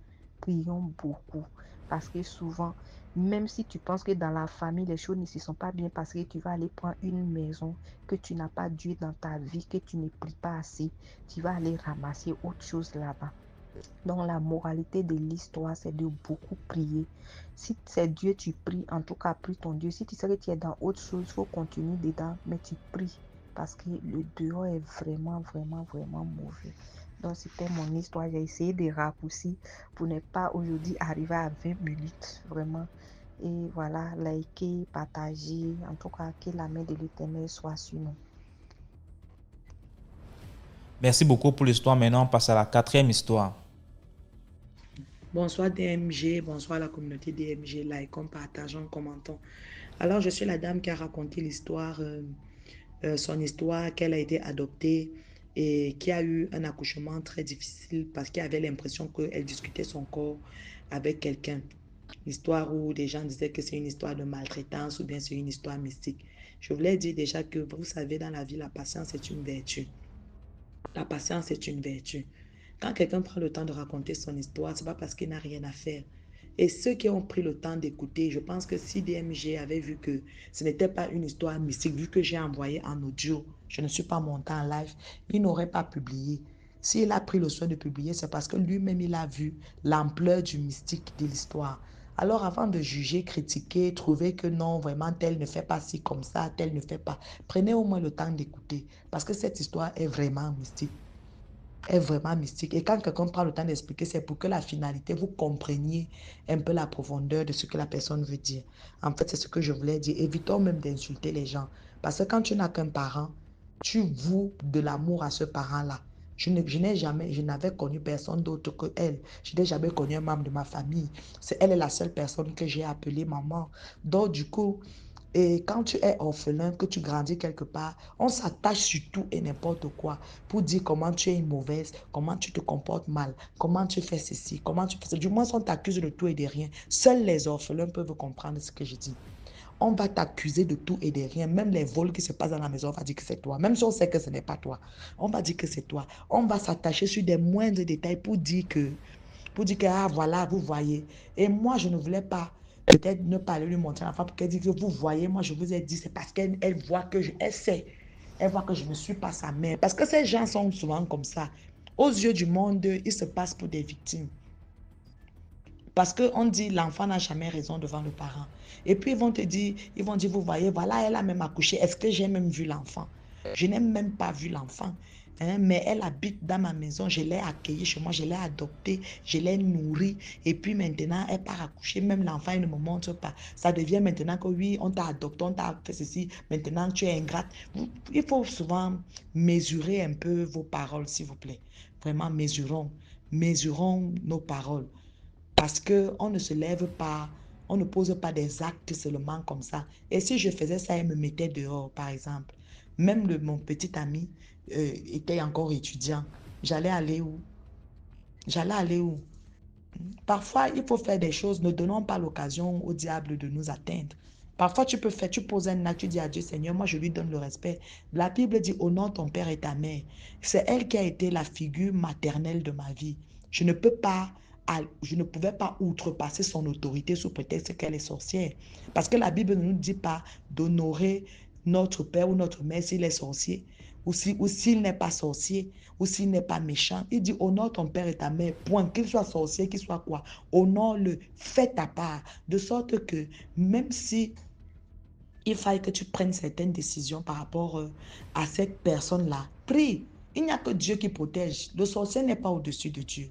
Prions beaucoup. Parce que souvent, même si tu penses que dans la famille, les choses ne se sont pas bien parce que tu vas aller prendre une maison, que tu n'as pas Dieu dans ta vie, que tu ne pries pas assez, tu vas aller ramasser autre chose là-bas. Donc la moralité de l'histoire, c'est de beaucoup prier. Si c'est Dieu, tu pries, en tout cas, prie ton Dieu. Si tu sais que tu es dans autre chose, il faut continuer dedans, mais tu pries. Parce que le dehors est vraiment, vraiment, vraiment mauvais. Donc c'était mon histoire. J'ai essayé de raccourcir pour ne pas aujourd'hui arriver à 20 minutes, vraiment. Et voilà, liker, partager. En tout cas, que la main de l'Éternel soit sur nous. Merci beaucoup pour l'histoire. Maintenant, on passe à la 4e histoire. Bonsoir DMG, bonsoir la communauté DMG, likons, partageons, commentons. Alors, je suis la dame qui a raconté l'histoire, son histoire, qu'elle a été adoptée et qui a eu un accouchement très difficile parce qu'elle avait l'impression qu'elle discutait son corps avec quelqu'un. Histoire où des gens disaient que c'est une histoire de maltraitance ou bien c'est une histoire mystique. Je voulais dire déjà que vous savez, dans la vie, la patience est une vertu. La patience est une vertu. Quand quelqu'un prend le temps de raconter son histoire, ce n'est pas parce qu'il n'a rien à faire. Et ceux qui ont pris le temps d'écouter, je pense que si DMG avait vu que ce n'était pas une histoire mystique, vu que j'ai envoyé en audio, je ne suis pas monté en live, il n'aurait pas publié. S'il a pris le soin de publier, c'est parce que lui-même, il a vu l'ampleur du mystique de l'histoire. Alors, avant de juger, critiquer, trouver que non, vraiment, tel ne fait pas ci comme ça, tel ne fait pas, prenez au moins le temps d'écouter, parce que cette histoire est vraiment mystique. est vraiment mystique. Et quand quelqu'un prend le temps d'expliquer, c'est pour que la finalité, vous compreniez un peu la profondeur de ce que la personne veut dire. En fait, c'est ce que je voulais dire. Évitons même d'insulter les gens. Parce que quand tu n'as qu'un parent, tu voues de l'amour à ce parent-là. Je n'avais connu personne d'autre que elle. Je n'ai jamais connu un membre de ma famille. Elle est la seule personne que j'ai appelée maman. Donc, du coup, et quand tu es orphelin, que tu grandis quelque part, on s'attache sur tout et n'importe quoi pour dire comment tu es une mauvaise, comment tu te comportes mal, comment tu fais ceci, comment tu fais ça. Du moins, on t'accuse de tout et de rien. Seuls les orphelins peuvent comprendre ce que je dis. On va t'accuser de tout et de rien. Même les vols qui se passent dans la maison, on va dire que c'est toi. Même si on sait que ce n'est pas toi, on va dire que c'est toi. On va s'attacher sur des moindres détails pour dire que, ah, voilà, vous voyez. Et moi, je ne voulais pas peut-être ne pas lui montrer à l'enfant pour qu'elle dise que vous voyez, moi, je vous ai dit, c'est parce qu'elle voit que elle sait. Elle voit que je ne suis pas sa mère. Parce que ces gens sont souvent comme ça. Aux yeux du monde, ils se passent pour des victimes. Parce qu'on dit l'enfant n'a jamais raison devant le parent. Et puis ils vont dire, vous voyez, voilà, elle a même accouché. Est-ce que j'ai même vu l'enfant? Je n'ai même pas vu l'enfant. Hein, mais elle habite dans ma maison. Je l'ai accueillie chez moi, je l'ai adoptée, je l'ai nourrie. Et puis maintenant, elle part accoucher. Même l'enfant, il ne me montre pas. Ça devient maintenant que oui, on t'a adopté, on t'a fait ceci. Maintenant, tu es ingrate. Il faut souvent mesurer un peu vos paroles, s'il vous plaît. Vraiment, mesurons nos paroles. Parce qu'on ne se lève pas, on ne pose pas des actes seulement comme ça. Et si je faisais ça, elle me mettait dehors, par exemple. Même mon petit ami était encore étudiant. J'allais aller où? J'allais aller où? Parfois, il faut faire des choses. Ne donnons pas l'occasion au diable de nous atteindre. Parfois, tu poses un acte, tu dis à Dieu, Seigneur, moi, je lui donne le respect. La Bible dit, honore ton père et ta mère. C'est elle qui a été la figure maternelle de ma vie. Je ne pouvais pas outrepasser son autorité sous prétexte qu'elle est sorcière. Parce que la Bible ne nous dit pas d'honorer notre père ou notre mère s'il est sorcier ou s'il n'est pas sorcier ou s'il n'est pas méchant. Il dit honore ton père et ta mère, point. Qu'il soit sorcier, qu'il soit quoi. Honore-le, fais ta part. De sorte que même si il faille que tu prennes certaines décisions par rapport à cette personne-là, prie. Il n'y a que Dieu qui protège. Le sorcier n'est pas au-dessus de Dieu.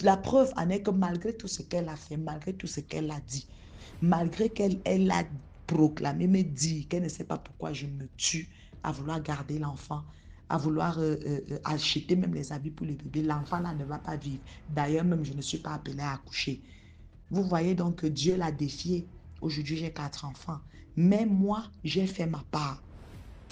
La preuve en est que malgré tout ce qu'elle a fait, malgré tout ce qu'elle a dit, malgré qu'elle a proclamé, mais dit qu'elle ne sait pas pourquoi je me tue à vouloir garder l'enfant, à vouloir acheter même les habits pour le bébé, l'enfant là ne va pas vivre. D'ailleurs, même je ne suis pas appelée à accoucher. Vous voyez donc que Dieu l'a défié. Aujourd'hui, j'ai 4 enfants. Mais moi, j'ai fait ma part.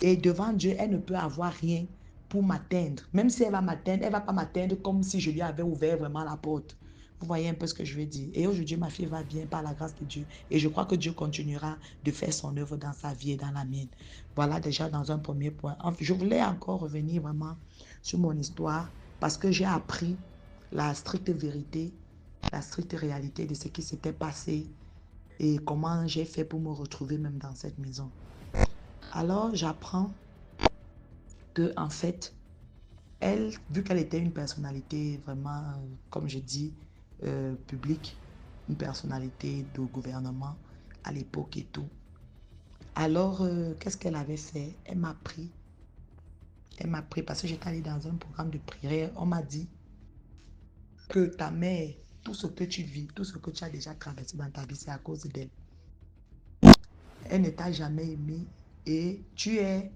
Et devant Dieu, elle ne peut avoir rien pour m'atteindre. Même si elle va m'atteindre, elle ne va pas m'atteindre comme si je lui avais ouvert vraiment la porte. Vous voyez un peu ce que je veux dire. Et aujourd'hui, ma fille va bien par la grâce de Dieu. Et je crois que Dieu continuera de faire son œuvre dans sa vie et dans la mienne. Voilà déjà dans un premier point. Je voulais encore revenir vraiment sur mon histoire parce que j'ai appris la stricte vérité, la stricte réalité de ce qui s'était passé et comment j'ai fait pour me retrouver même dans cette maison. Alors, j'apprends que, en fait, elle, vu qu'elle était une personnalité vraiment, comme je dis, publique, une personnalité de gouvernement à l'époque et tout. Alors, qu'est-ce qu'elle avait fait? Elle m'a pris parce que j'étais allée dans un programme de prière. On m'a dit que ta mère, tout ce que tu vis, tout ce que tu as déjà traversé dans ta vie, c'est à cause d'elle. Elle ne t'a jamais aimé et tu es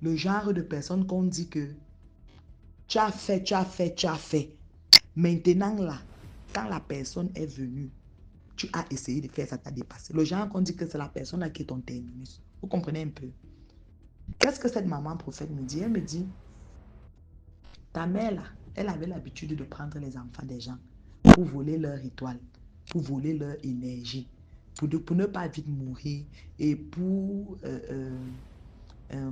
le genre de personne qu'on dit que tu as fait. Maintenant là, quand la personne est venue, tu as essayé de faire ça, t'a dépassé. Le genre qu'on dit que c'est la personne là qui est ton terminus. Vous comprenez un peu? Qu'est-ce que cette maman prophète me dit? Elle me dit, ta mère là, elle avait l'habitude de prendre les enfants des gens pour voler leur étoile, pour voler leur énergie, pour ne pas vite mourir et pour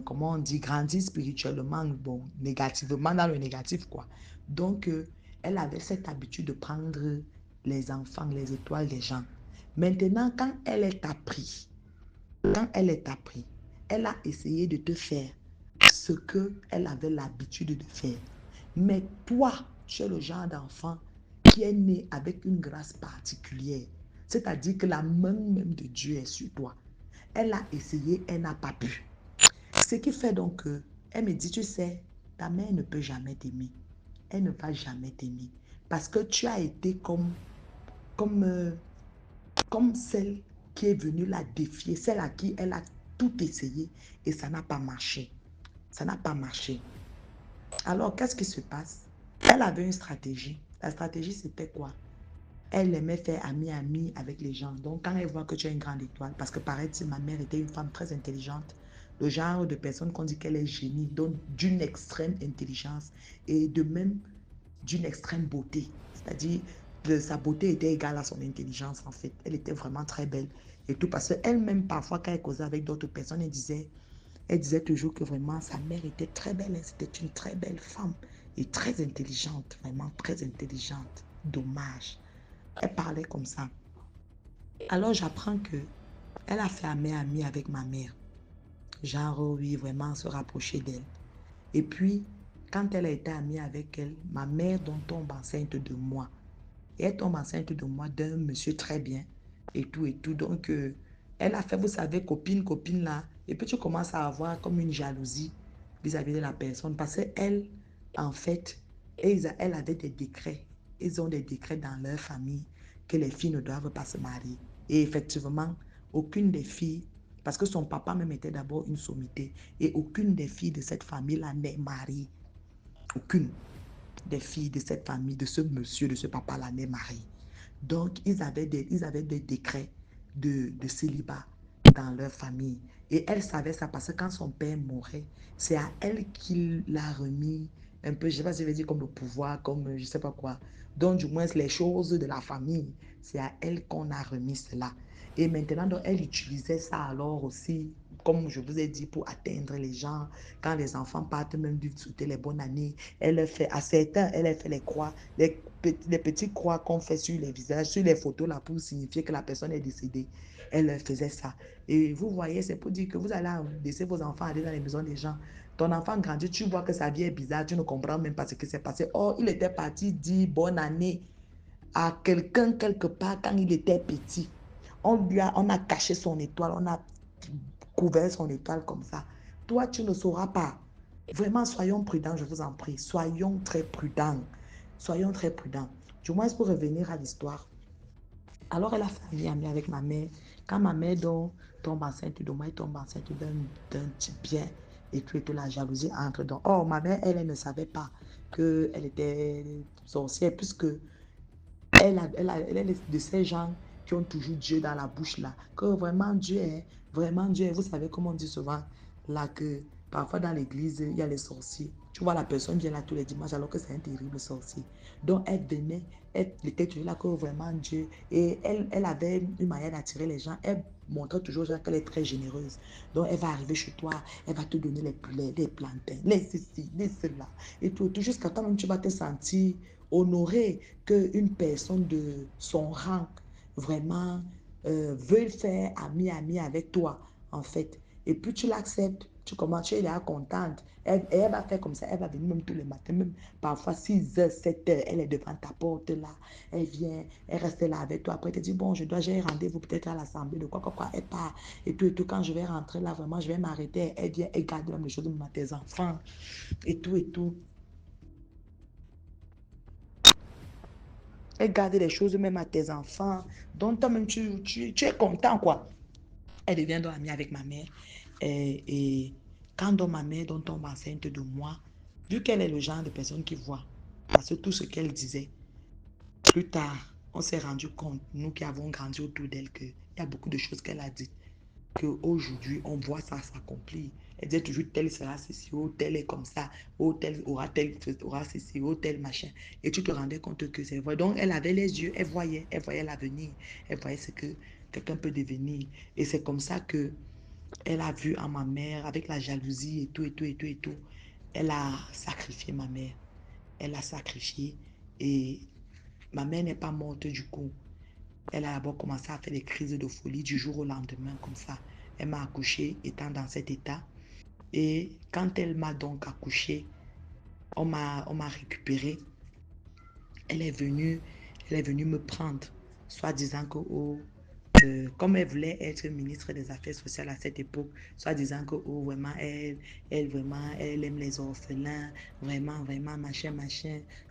comment on dit, grandir spirituellement, bon, négativement dans le négatif, quoi. Donc, elle avait cette habitude de prendre les enfants, les étoiles des gens. Maintenant, quand elle est appris, elle a essayé de te faire ce qu'elle avait l'habitude de faire. Mais toi, tu es le genre d'enfant qui est né avec une grâce particulière. C'est-à-dire que la main même de Dieu est sur toi. Elle a essayé, elle n'a pas pu. Ce qui fait donc que, elle me dit, tu sais, ta mère ne peut jamais t'aimer. elle ne va jamais t'aimer. Parce que tu as été comme, euh, comme celle qui est venue la défier, celle à qui elle a tout essayé et ça n'a pas marché. Ça n'a pas marché. Alors, qu'est-ce qui se passe? Elle avait une stratégie. La stratégie, c'était quoi? Elle aimait faire ami-ami avec les gens. Donc, quand elle voit que tu es une grande étoile, parce que paraît-il, ma mère était une femme très intelligente, le genre de personne qu'on dit qu'elle est génie, donc d'une extrême intelligence et de même d'une extrême beauté. C'est-à-dire que sa beauté était égale à son intelligence, en fait. Elle était vraiment très belle et tout. Parce qu'elle-même, parfois, quand elle causait avec d'autres personnes, elle disait toujours que vraiment, sa mère était très belle. C'était une très belle femme et très intelligente, vraiment très intelligente. Dommage. Elle parlait comme ça. Alors, j'apprends que elle a fait ami avec ma mère. Genre, oui, vraiment se rapprocher d'elle. Et puis, quand elle a été amie avec elle, ma mère donc tombe enceinte de moi. Et elle tombe enceinte de moi d'un monsieur très bien. Et tout, et tout. Donc, elle a fait, vous savez, copine là. Et puis, tu commences à avoir comme une jalousie vis-à-vis de la personne. Parce qu'elle, en fait, elle avait des décrets. Ils ont des décrets dans leur famille que les filles ne doivent pas se marier. Et effectivement, aucune des filles, parce que son papa même était d'abord une sommité, et aucune des filles de cette famille-là n'est mariée. Aucune des filles de cette famille, de ce monsieur, de ce papa-là n'est mariée. Donc, ils avaient des décrets de célibat dans leur famille. Et elle savait ça parce que quand son père mourait, c'est à elle qu'il l'a remis un peu, je ne sais pas si je vais dire comme le pouvoir, comme je ne sais pas quoi. Donc, du moins, les choses de la famille, c'est à elle qu'on a remis cela. Et maintenant, donc, elle utilisait ça alors aussi, comme je vous ai dit, pour atteindre les gens. Quand les enfants partent, même lui souhaiter les bonnes années, elle fait, à certains, elle fait les croix, les petites croix qu'on fait sur les visages, sur les photos là, pour signifier que la personne est décédée. Elle faisait ça. Et vous voyez, c'est pour dire que vous allez laisser vos enfants aller dans les maisons des gens. Ton enfant grandit, tu vois que sa vie est bizarre, tu ne comprends même pas ce qui s'est passé. Or, il était parti dire bonne année à quelqu'un quelque part quand il était petit. On a caché son étoile, on a couvert son étoile comme ça. Toi, tu ne sauras pas. Vraiment, soyons prudents, je vous en prie. Soyons très prudents. Soyons très prudents. Du moins, pour revenir à l'histoire. Alors, elle a fait ami avec ma mère. Quand ma mère donc, tombe enceinte de moi, elle tombe enceinte d'un type bien. Et tout, la jalousie entre. Donc, oh, ma mère, elle ne savait pas qu'elle était sorcière, puisque elle est de ces gens qui ont toujours Dieu dans la bouche là. Que vraiment Dieu est. Vous savez comment on dit souvent là que parfois dans l'église, il y a les sorciers. Tu vois, la personne vient là tous les dimanches alors que c'est un terrible sorcier. Donc elle venait, elle était toujours là que vraiment Dieu. Et elle avait une manière d'attirer les gens. Elle montrait toujours aux gens qu'elle est très généreuse. Donc elle va arriver chez toi, elle va te donner les poulets, les plantains, les ceci, les cela. Et tout jusqu'à toi-même, tu vas te sentir honoré qu'une personne de son rang vraiment veuille faire ami avec toi, en fait. Et puis tu l'acceptes, tu commences, tu es là contente. Elle va faire comme ça, elle va venir même tous les matins, même parfois 6 h, 7 h, elle est devant ta porte là. Elle vient, elle reste là avec toi. Après, elle te dit, bon, j'ai rendez-vous peut-être à l'assemblée, de quoi, elle part. Et tout, quand je vais rentrer là, vraiment, je vais m'arrêter. Elle vient, elle garde même les choses de tes enfants. Et tout. Elle garde les choses même à tes enfants. Donc, toi-même, tu es content, quoi. Elle devient donc amie avec ma mère. Et quand donc ma mère donc tombe enceinte de moi, vu qu'elle est le genre de personne qui voit, parce que tout ce qu'elle disait, plus tard, on s'est rendu compte, nous qui avons grandi autour d'elle, qu'il y a beaucoup de choses qu'elle a dites qu'aujourd'hui, on voit ça s'accomplir. Elle dit toujours, tel sera ceci, ou tel est comme ça, ou tel aura ceci, ou tel machin. Et tu te rendais compte que c'est vrai. Donc, elle avait les yeux, elle voyait l'avenir, elle voyait ce que quelqu'un peut devenir. Et c'est comme ça que elle a vu en ma mère, avec la jalousie et tout. Elle a sacrifié ma mère. Elle a sacrifié. Et ma mère n'est pas morte du coup. Elle a d'abord commencé à faire des crises de folie du jour au lendemain, comme ça. Elle m'a accouchée étant dans cet état. Et quand elle m'a donc accouchée, on m'a récupérée. Elle est venue me prendre, soit disant que comme elle voulait être ministre des Affaires sociales à cette époque, soit disant que oh, vraiment, elle aime les orphelins, vraiment, vraiment, machin,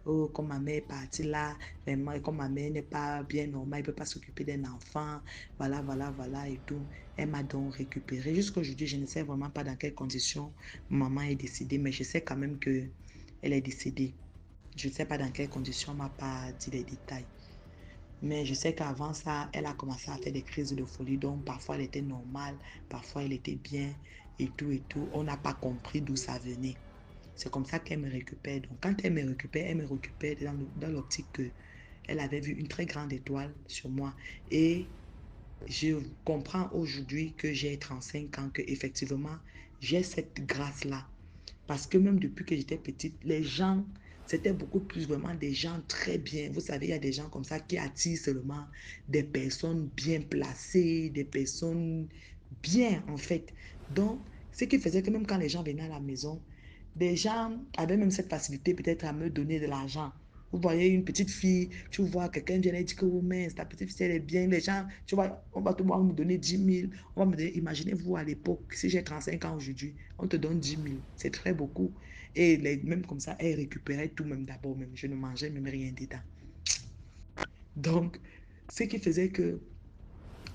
oh, comme ma mère est partie là, vraiment, et comme ma mère n'est pas bien normale, elle ne peut pas s'occuper d'un enfant, voilà, et tout. Elle m'a donc récupéré. Jusqu'aujourd'hui, je ne sais vraiment pas dans quelles conditions maman est décédée, mais je sais quand même que elle est décédée. Je ne sais pas dans quelles conditions, on ne m'a pas dit les détails. Mais je sais qu'avant ça, elle a commencé à faire des crises de folie. Donc, parfois, elle était normale, parfois, elle était bien et tout et tout. On n'a pas compris d'où ça venait. C'est comme ça qu'elle me récupère. Donc, quand elle me récupère dans l'optique qu'elle avait vu une très grande étoile sur moi. Et je comprends aujourd'hui que j'ai 35 ans, qu'effectivement, j'ai cette grâce-là. Parce que même depuis que j'étais petite, les gens, c'était beaucoup plus vraiment des gens très bien. Vous savez, il y a des gens comme ça qui attirent seulement des personnes bien placées, des personnes bien, en fait. Donc, ce qui faisait que même quand les gens venaient à la maison, des gens avaient même cette facilité peut-être à me donner de l'argent. Vous voyez une petite fille, tu vois, quelqu'un vient et dit que, oh, mais ta petite fille, elle est bien. Les gens, tu vois, on va me donner 10 000. On va me donner, imaginez-vous à l'époque, si j'ai 35 ans aujourd'hui, on te donne 10 000. C'est très beaucoup. Et même comme ça, elle récupérait tout même d'abord. Même, je ne mangeais même rien dedans. Donc, ce qui faisait que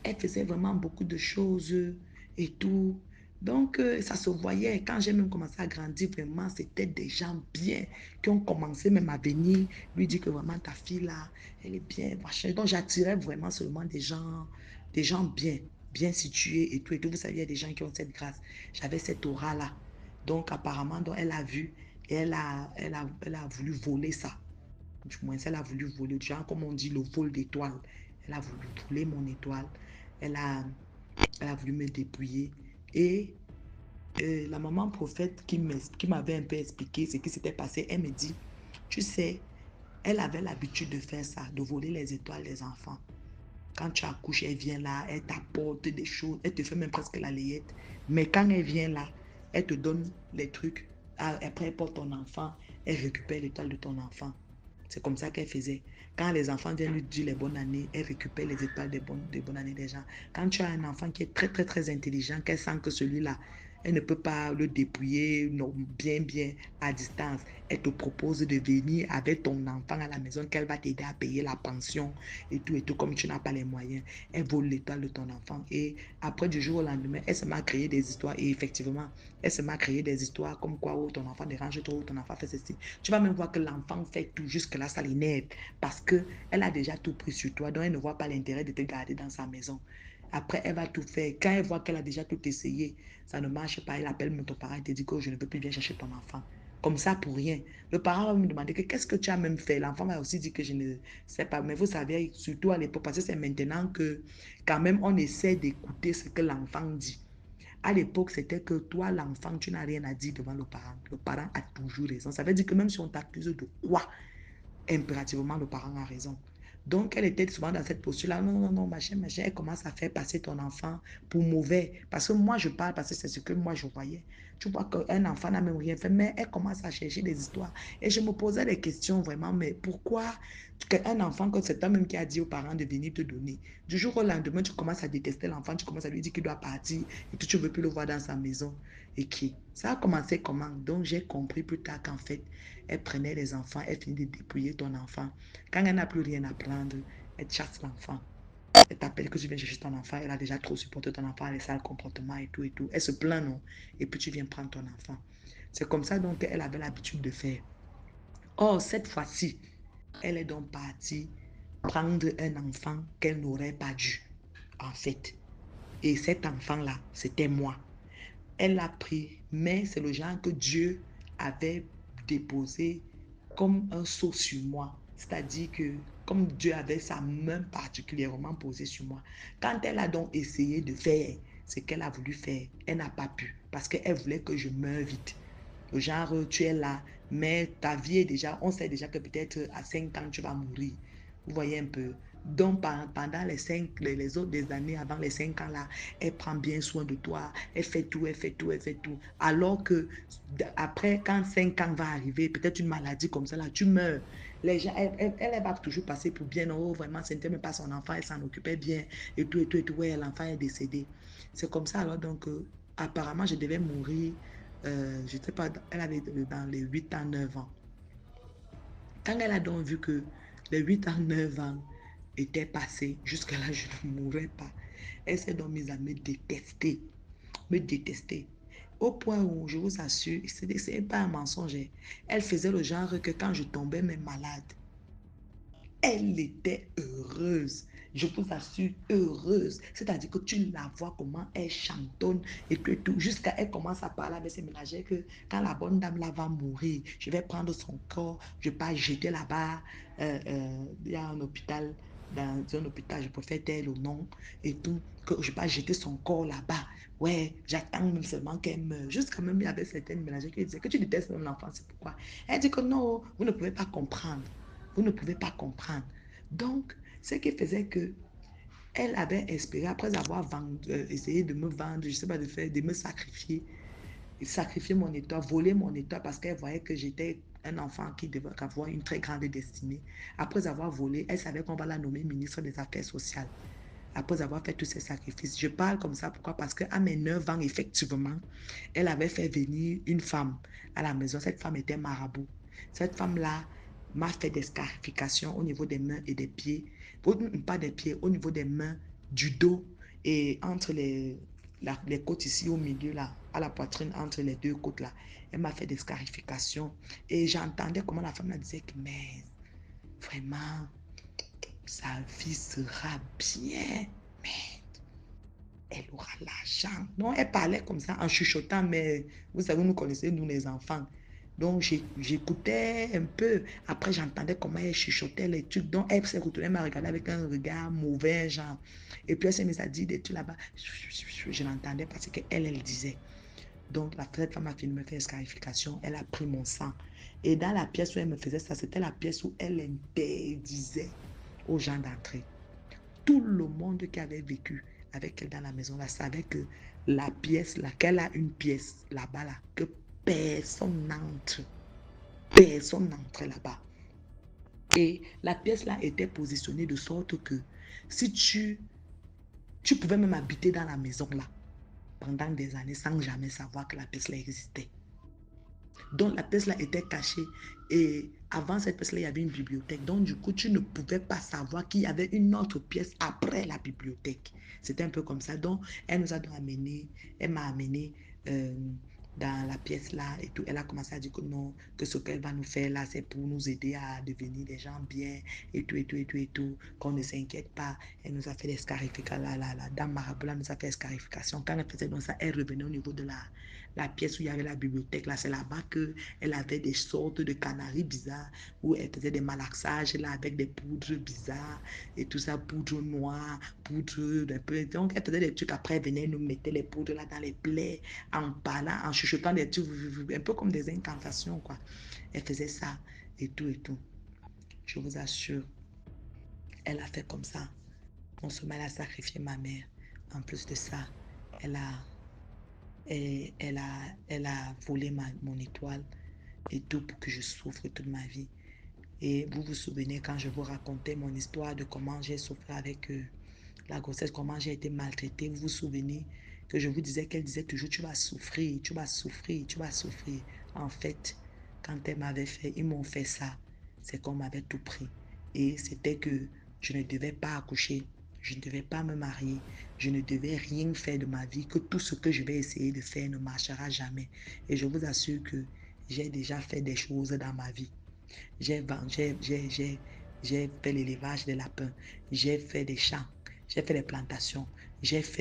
elle faisait vraiment beaucoup de choses et tout. Donc, ça se voyait. Quand j'ai même commencé à grandir, vraiment, c'était des gens bien qui ont commencé même à venir lui dire que vraiment ta fille là, elle est bien, machin. Donc, j'attirais vraiment seulement des gens bien, bien situés et tout. Et tout, vous savez, il y a des gens qui ont cette grâce. J'avais cette aura-là. Donc, apparemment, donc, elle a vu et elle a voulu voler ça. Du moins, elle a voulu voler, genre, comme on dit, le vol d'étoiles. Elle a voulu voler mon étoile. Elle a, elle a voulu me dépouiller. Et la maman prophète qui m'avait un peu expliqué ce qui s'était passé, elle me dit, tu sais, elle avait l'habitude de faire ça, de voler les étoiles des enfants. Quand tu accouches, elle vient là, elle t'apporte des choses, elle te fait même presque la layette. Mais quand elle vient là, elle te donne les trucs. Après, elle porte ton enfant, elle récupère l'étoile de ton enfant. C'est comme ça qu'elle faisait. Quand les enfants viennent lui dire les bonnes années, elle récupère les étoiles des bonnes années des gens. Quand tu as un enfant qui est très, très, très intelligent, qu'elle sent que celui-là, elle ne peut pas le dépouiller non, bien à distance. Elle te propose de venir avec ton enfant à la maison, qu'elle va t'aider à payer la pension et tout, comme tu n'as pas les moyens. Elle vole l'étoile de ton enfant. Et après, du jour au lendemain, elle se met à créer des histoires. Et effectivement, elle se met à créer des histoires comme quoi, oh, ton enfant dérange trop, ton enfant fait ceci. Tu vas même voir que l'enfant fait tout, jusque-là, ça l'énerve. Parce qu'elle a déjà tout pris sur toi, donc elle ne voit pas l'intérêt de te garder dans sa maison. Après, elle va tout faire. Quand elle voit qu'elle a déjà tout essayé, ça ne marche pas, elle appelle ton parent et te dit que je ne peux plus bien chercher ton enfant. Comme ça, pour rien. Le parent va me demander que qu'est-ce que tu as même fait. L'enfant va aussi dire que je ne sais pas. Mais vous savez, surtout à l'époque, parce que c'est maintenant que quand même on essaie d'écouter ce que l'enfant dit. À l'époque, c'était que toi, l'enfant, tu n'as rien à dire devant le parent. Le parent a toujours raison. Ça veut dire que même si on t'accuse de quoi, impérativement, le parent a raison. Donc, elle était souvent dans cette posture-là. Non, machin. Elle commence à faire passer ton enfant pour mauvais. Parce que moi, je parle parce que c'est ce que moi, je voyais. Tu vois qu'un enfant n'a même rien fait, mais elle commence à chercher des histoires. Et je me posais des questions vraiment, mais pourquoi un enfant, que c'est toi-même qui a dit aux parents de venir te donner, du jour au lendemain, tu commences à détester l'enfant, tu commences à lui dire qu'il doit partir et que tu ne veux plus le voir dans sa maison. Et qui? Ça a commencé comment? Donc, j'ai compris plus tard qu'en fait, elle prenait les enfants, elle finit de dépouiller ton enfant. Quand elle n'a plus rien à prendre, elle chasse l'enfant. Elle t'appelle que tu viens chercher ton enfant, elle a déjà trop supporté ton enfant, les sales comportements et tout et tout. Elle se plaint, non? Et puis tu viens prendre ton enfant. C'est comme ça donc qu'elle avait l'habitude de faire. Or, cette fois-ci, elle est donc partie prendre un enfant qu'elle n'aurait pas dû, en fait. Et cet enfant-là, c'était moi. Elle l'a pris, mais c'est le genre que Dieu avait déposé comme un sceau sur moi. C'est-à-dire que comme Dieu avait sa main particulièrement posée sur moi, quand elle a donc essayé de faire ce qu'elle a voulu faire, elle n'a pas pu parce qu'elle voulait que je meure vite. Le genre, tu es là, mais ta vie est déjà, on sait déjà que peut-être à 5 ans, tu vas mourir. Vous voyez un peu. Donc, pendant les autres des années, avant les 5 ans là, elle prend bien soin de toi, elle fait tout, elle fait tout, elle fait tout. Alors que après, quand 5 ans va arriver, peut-être une maladie comme ça là, tu meurs. Les gens, elle va toujours passer pour bien. Oh, vraiment, ce n'était même pas son enfant, elle s'en occupait bien et tout, et tout, et tout. Ouais, l'enfant est décédé. C'est comme ça alors. Donc, apparemment, je devais mourir, je ne sais pas, elle avait dans les 8 ans, 9 ans. Quand elle a donc vu que les 8 ans, 9 ans étaient passés, jusqu'à là, je ne mourrais pas. Elle s'est donc mise à me détester. Me détester. Au point où, je vous assure, ce n'est pas un mensonge. Elle faisait le genre que quand je tombais même malade, elle était heureuse. Je vous assure, heureuse. C'est-à-dire que tu la vois comment elle chantonne et tout. Jusqu'à elle commence à parler avec ses ménagères que quand la bonne dame là va mourir, je vais prendre son corps, je vais pas jeter là-bas. Il y a un hôpital, dans un hôpital, je préfère tel ou non et tout, que je ne vais pas jeter son corps là-bas. Ouais, j'attends même seulement qu'elle meure. Jusqu'à même, il y avait certaines ménagères qui disaient que tu détestes l'enfant, c'est pourquoi. Elle dit que non, vous ne pouvez pas comprendre. Vous ne pouvez pas comprendre. Donc, ce qui faisait que elle avait espéré, après avoir essayé de me vendre, je ne sais pas, de me sacrifier mon état, voler mon état parce qu'elle voyait que j'étais un enfant qui devait avoir une très grande destinée. Après avoir volé, elle savait qu'on va la nommer ministre des Affaires sociales. Après avoir fait tous ces sacrifices. Je parle comme ça, pourquoi? Parce qu'à mes 9 ans, effectivement, elle avait fait venir une femme à la maison. Cette femme était marabout. Cette femme-là m'a fait des scarifications au niveau des mains et des pieds. Pas des pieds, au niveau des mains, du dos et entre les côtes ici au milieu, là, à la poitrine, entre les deux côtes, là. Elle m'a fait des scarifications. Et j'entendais comment la femme là disait que, mais vraiment, sa vie sera bien. Mais elle aura l'argent. Donc, elle parlait comme ça en chuchotant, mais vous savez, nous connaissons, nous les enfants. Donc, j'écoutais un peu. Après, j'entendais comment elle chuchotait les trucs. Donc, elle s'est retournée, elle m'a regardé avec un regard mauvais, genre. Et puis, elle s'est mise à dire des trucs là-bas. Je l'entendais parce qu'elle disait. Donc, cette femme a fini de me faire une scarification. Elle a pris mon sang. Et dans la pièce où elle me faisait ça, c'était la pièce où elle interdisait aux gens d'entrer. Tout le monde qui avait vécu avec elle dans la maison là savait que la pièce là, qu'elle a une pièce là-bas là, que personne n'entre. Personne n'entre là-bas. Et la pièce là était positionnée de sorte que si tu pouvais même habiter dans la maison là pendant des années sans jamais savoir que la pièce là existait. Donc la pièce là était cachée et avant cette pièce là il y avait une bibliothèque. Donc du coup tu ne pouvais pas savoir qu'il y avait une autre pièce après la bibliothèque. C'était un peu comme ça. Donc elle nous a donc amené, elle m'a amené dans la pièce là et tout. Elle a commencé à dire que non, que ce qu'elle va nous faire là c'est pour nous aider à devenir des gens bien et tout et tout et tout et tout. Qu'on ne s'inquiète pas. Elle nous a fait des scarifications. La dame marabout nous a fait des scarifications. Quand elle faisait donc ça, elle revenait au niveau de la pièce où il y avait la bibliothèque, là, c'est là-bas qu'elle avait des sortes de canaries bizarres, où elle faisait des malaxages, là, avec des poudres bizarres, et tout ça, poudre noire, poudre d'un peu. Donc, elle faisait des trucs, après, elle venait nous mettre les poudres là dans les plaies, en parlant, en chuchotant des trucs, un peu comme des incantations, quoi. Elle faisait ça, et tout, et tout. Je vous assure, elle a fait comme ça. Non seulement elle a sacrifié ma mère, en plus de ça, elle a volé mon étoile et tout pour que je souffre toute ma vie. Et vous vous souvenez quand je vous racontais mon histoire de comment j'ai souffert avec la grossesse, comment j'ai été maltraitée. Vous vous souvenez que je vous disais qu'elle disait toujours tu vas souffrir, tu vas souffrir, tu vas souffrir. En fait, quand elle m'avait fait, ils m'ont fait ça. C'est qu'on m'avait tout pris. Et c'était que je ne devais pas accoucher. Je ne devais pas me marier. Je ne devais rien faire de ma vie, que tout ce que je vais essayer de faire ne marchera jamais. Et je vous assure que j'ai déjà fait des choses dans ma vie. J'ai fait l'élevage des lapins. J'ai fait des champs. J'ai fait des plantations.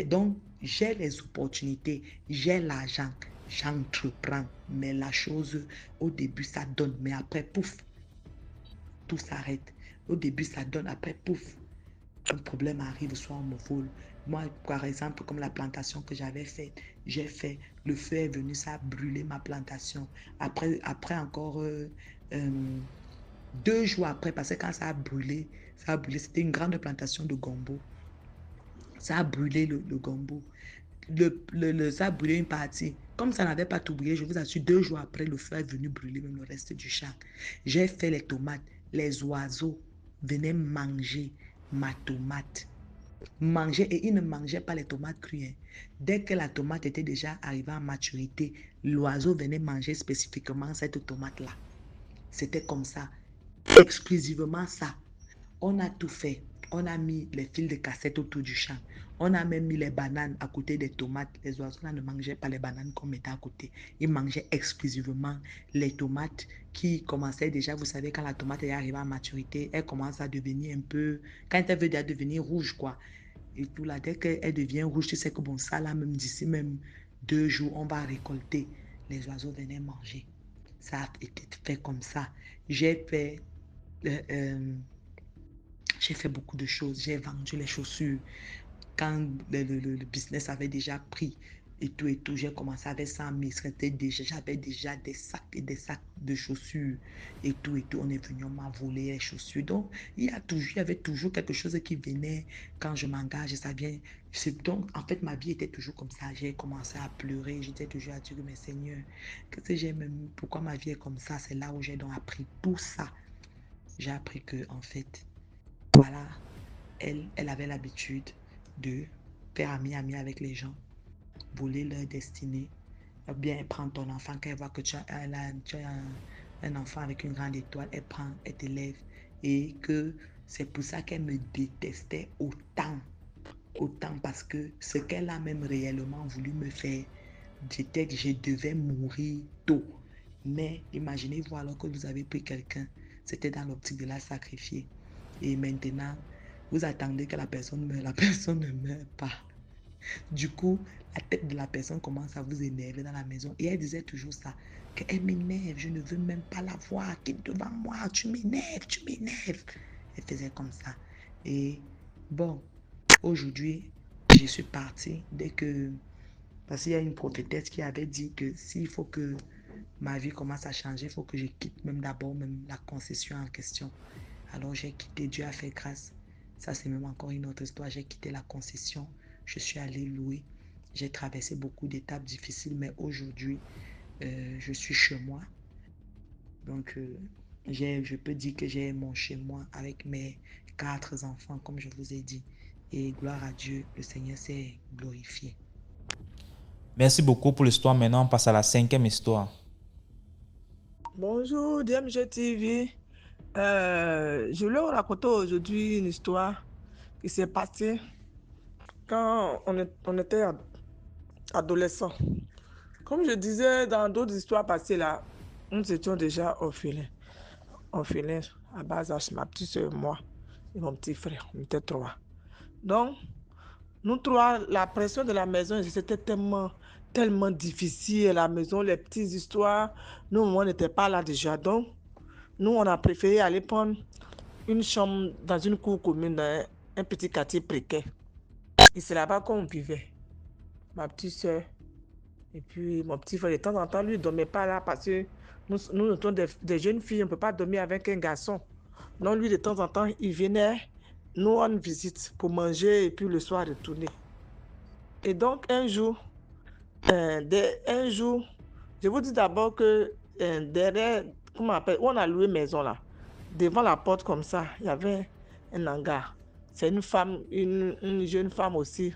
Donc, j'ai les opportunités. J'ai l'argent. J'entreprends. Mais la chose, au début, ça donne. Mais après, pouf, tout s'arrête. Au début, ça donne. Après, pouf, un problème arrive, soit on me vole. Moi, par exemple, comme la plantation que j'avais faite, j'ai fait, le feu est venu, ça a brûlé ma plantation. Après encore, 2 jours après, parce que quand ça a brûlé, c'était une grande plantation de gombo. Ça a brûlé le gombo. Ça a brûlé une partie. Comme ça n'avait pas tout brûlé, je vous assure, 2 jours après, le feu est venu brûler même le reste du champ. J'ai fait les tomates. Les oiseaux venaient manger ma tomate. Et ils ne mangeaient pas les tomates crues. Hein. Dès que la tomate était déjà arrivée à maturité, l'oiseau venait manger spécifiquement cette tomate-là. C'était comme ça. Exclusivement ça. On a tout fait. On a mis les fils de cassette autour du champ. On a même mis les bananes à côté des tomates. Les oiseaux là ne mangeaient pas les bananes qu'on mettait à côté. Ils mangeaient exclusivement les tomates qui commençaient déjà, vous savez, quand la tomate est arrivée à maturité, elle commence à devenir un peu, quand elle veut déjà devenir rouge, quoi. Et tout là, dès qu'elle devient rouge, tu sais que bon, ça là, même d'ici même 2 jours, on va récolter. Les oiseaux venaient manger. Ça a été fait comme ça. J'ai fait beaucoup de choses. J'ai vendu les chaussures. Quand le business avait déjà pris et tout, j'ai commencé avec 100 000. J'avais déjà des sacs et des sacs de chaussures et tout. On est venu, on m'a volé les chaussures. Donc, il y avait toujours quelque chose qui venait quand je m'engage. Ça vient. Donc, en fait, ma vie était toujours comme ça. J'ai commencé à pleurer. J'étais toujours à dire, mais Seigneur, pourquoi ma vie est comme ça? C'est là où j'ai donc appris tout ça. J'ai appris que, en fait, voilà, elle avait l'habitude de faire ami avec les gens, voler leur destinée, ou bien prendre ton enfant, quand elle voit que tu as un enfant avec une grande étoile, elle prend, elle t'élève, et que c'est pour ça qu'elle me détestait autant, parce que ce qu'elle a même réellement voulu me faire, je devais mourir tôt. Mais imaginez-vous alors que vous avez pris quelqu'un, c'était dans l'optique de la sacrifier. Et maintenant, vous attendez que la personne meure. La personne ne meurt pas. Du coup, la tête de la personne commence à vous énerver dans la maison. Et elle disait toujours ça, qu'elle m'énerve, je ne veux même pas la voir, qui est devant moi, tu m'énerves. Elle faisait comme ça. Et bon, aujourd'hui, je suis partie parce qu'il y a une prophétesse qui avait dit que s'il faut que ma vie commence à changer, il faut que je quitte même d'abord la concession en question. Alors j'ai quitté, Dieu a fait grâce. Ça, c'est même encore une autre histoire. J'ai quitté la concession, je suis allée louer. J'ai traversé beaucoup d'étapes difficiles, mais aujourd'hui, je suis chez moi. Donc, je peux dire que j'ai mon chez moi avec mes 4 enfants, comme je vous ai dit. Et gloire à Dieu, le Seigneur s'est glorifié. Merci beaucoup pour l'histoire. Maintenant, on passe à la 5e histoire. Bonjour, DMG TV. Je voulais vous raconter aujourd'hui une histoire qui s'est passée quand on était adolescent. Comme je disais dans d'autres histoires passées là, nous étions déjà orphelins. Orphelins à bas âge, ma petite soeur, moi et mon petit frère, on était 3. Donc, nous 3, la pression de la maison, c'était tellement difficile. À la maison, les petites histoires, nous, on n'était pas là déjà. Donc, nous, on a préféré aller prendre une chambre dans une cour commune, dans un petit quartier précaire. Et c'est là-bas qu'on vivait. Ma petite soeur et puis mon petit frère, de temps en temps, lui, ne dormait pas là parce que nous étions des jeunes filles, on ne peut pas dormir avec un garçon. Donc, lui, de temps en temps, il venait nous rendre visite pour manger et puis le soir retourner. Et donc, un jour, je vous dis d'abord que derrière, comment on appelle, où on a loué maison là, devant la porte comme ça, il y avait un hangar. C'est une femme, une jeune femme aussi,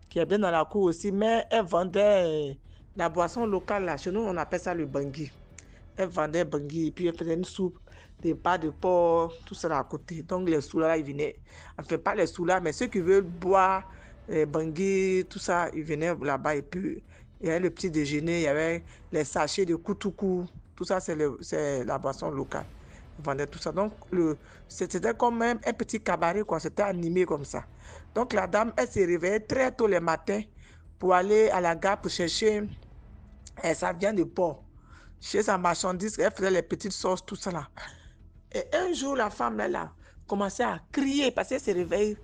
qui est bien dans la cour aussi, mais elle vendait la boisson locale là. Chez nous, on appelle ça le bangui. Elle vendait bangui et puis elle faisait une soupe, des pas de porc, tout ça là à côté. Donc les sous là, ils venaient. Enfin, pas les sous là, mais ceux qui veulent boire bangui, tout ça, ils venaient là-bas. Et puis, il y avait le petit déjeuner, il y avait les sachets de koutoukou. Tout ça, c'est la boisson locale. Ils vendaient tout ça. Donc, c'était comme un petit cabaret, quoi. C'était animé comme ça. Donc, la dame, elle se réveillait très tôt le matin pour aller à la gare pour chercher sa viande de porc. Chez sa marchandise, elle faisait les petites sauces, tout ça là. Et un jour, la femme là commençait à crier parce qu'elle se réveille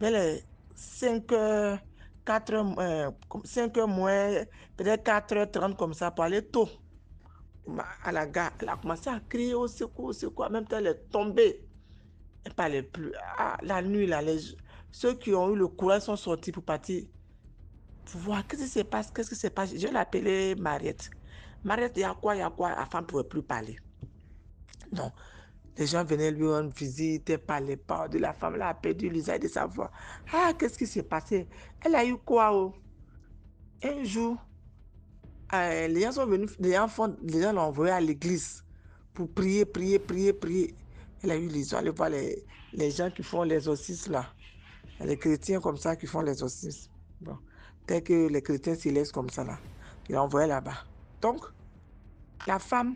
vers les 5h, 5h moins, peut-être 4h30 comme ça pour aller tôt à la gare, elle a commencé à crier au secours. En même temps, elle est tombée. Elle ne parlait plus. Ah, la nuit, là, ceux qui ont eu le courage sont sortis pour partir. Pour voir qu'est-ce qui se passe, Je vais l'appeler Mariette. Mariette, il y a quoi? La femme ne pouvait plus parler. Non. Les gens venaient lui rendre visite, elle ne parlait pas. De la femme, elle a perdu l'usage de sa voix. Ah, qu'est-ce qui s'est passé? Elle a eu quoi? Un jour, les gens sont venus, les gens l'ont envoyé à l'église pour prier. Elle a eu l'histoire, aller voir les gens qui font les exorcismes là. Les chrétiens comme ça qui font les exorcismes. Bon, tel que les chrétiens s'y laissent comme ça là. Il l'a envoyé là-bas. Donc, la femme,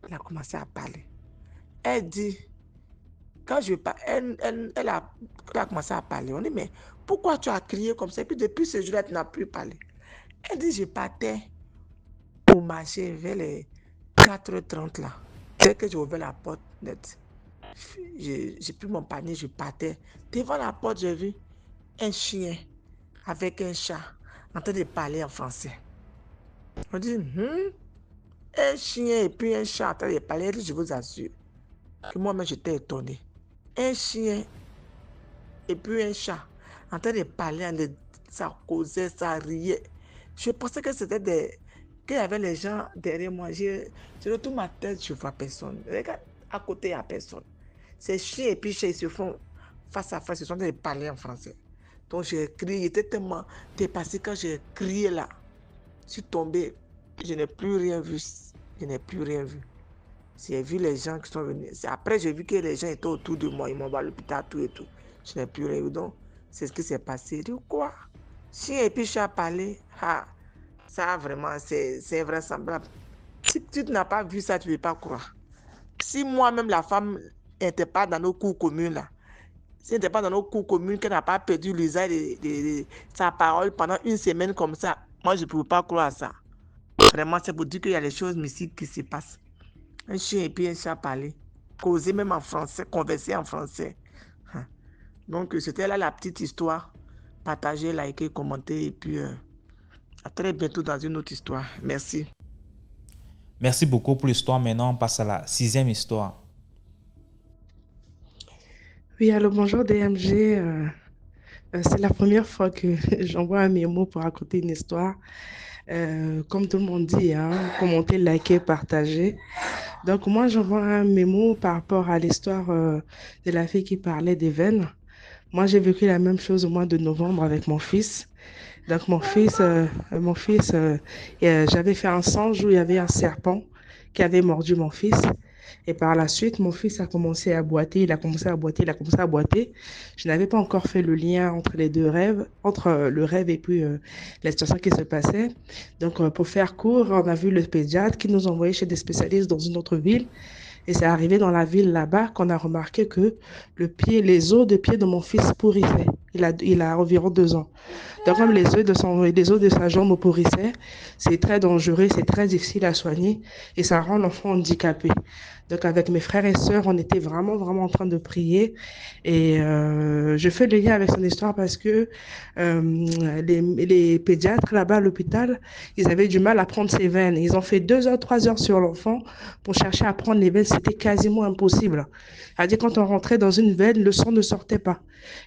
elle a commencé à parler. Elle dit, quand je parle, elle a commencé à parler. On dit, mais pourquoi tu as crié comme ça? Et puis depuis ce jour-là, tu n'as plus parlé. Elle dit, je partais pour marcher vers les 4h30 là. Dès que j'ai ouvert la porte, j'ai pris mon panier, je partais. Devant la porte, j'ai vu un chien avec un chat en train de parler en français. On dit, un chien et puis un chat en train de parler. Je vous assure que moi-même, j'étais étonné. Un chien et puis un chat en train de parler, ça causait, ça riait. Je pensais que c'était qu'il y avait les gens derrière moi. Je retourne ma tête, je ne vois personne. Regarde, à côté, il n'y a personne. Ces chiens et puis chat, ils se font face à face, ils sont en train de parler en français. Donc j'ai crié, j'étais tellement dépassé quand j'ai crié là. Je suis tombé, je n'ai plus rien vu. J'ai vu les gens qui sont venus. Après, j'ai vu que les gens étaient autour de moi, ils m'ont envoyé à l'hôpital, tout et tout. Je n'ai plus rien vu. Donc, c'est ce qui s'est passé. Je dis, quoi? Chien et puis chat parler, ça vraiment, c'est invraisemblable. Si tu n'as pas vu ça, tu ne peux pas croire. Si moi-même, la femme n'était pas dans nos cours communs là, si elle n'était pas dans nos cours communs, qu'elle n'a pas perdu l'usage de sa parole pendant une semaine comme ça, moi, je ne pouvais pas croire à ça. Vraiment, c'est pour dire qu'il y a des choses mystiques qui se passent. Un chien et puis un chat parler, causer même en français, converser en français. Donc, c'était là la petite histoire. Partagez, likez, commentez et puis à très bientôt dans une autre histoire. Merci. Merci beaucoup pour l'histoire. Maintenant, on passe à la 6e histoire. Oui, alors bonjour DMG. C'est la première fois que j'envoie un mémo pour raconter une histoire. Comme tout le monde dit, commenter, liker, partager. Donc moi, j'envoie un mémo par rapport à l'histoire de la fille qui parlait des veines. Moi, j'ai vécu la même chose au mois de novembre avec mon fils. Donc mon fils, j'avais fait un songe où il y avait un serpent qui avait mordu mon fils. Et par la suite, mon fils a commencé à boiter, il a commencé à boiter. Je n'avais pas encore fait le lien entre les deux rêves, entre le rêve et puis la situation qui se passait. Donc, pour faire court, on a vu le pédiatre qui nous envoyait chez des spécialistes dans une autre ville. Et c'est arrivé dans la ville là-bas qu'on a remarqué que les os de pied de mon fils pourrissaient. Il a environ 2 ans. Donc, comme les os de sa jambe pourrissaient, c'est très dangereux, c'est très difficile à soigner et ça rend l'enfant handicapé. Donc, avec mes frères et sœurs, on était vraiment en train de prier. Et je fais le lien avec son histoire parce que les pédiatres là-bas à l'hôpital, ils avaient du mal à prendre ses veines. Ils ont fait 2 heures, 3 heures sur l'enfant pour chercher à prendre les veines. C'était quasiment impossible. C'est-à-dire, quand on rentrait dans une veine, le sang ne sortait pas.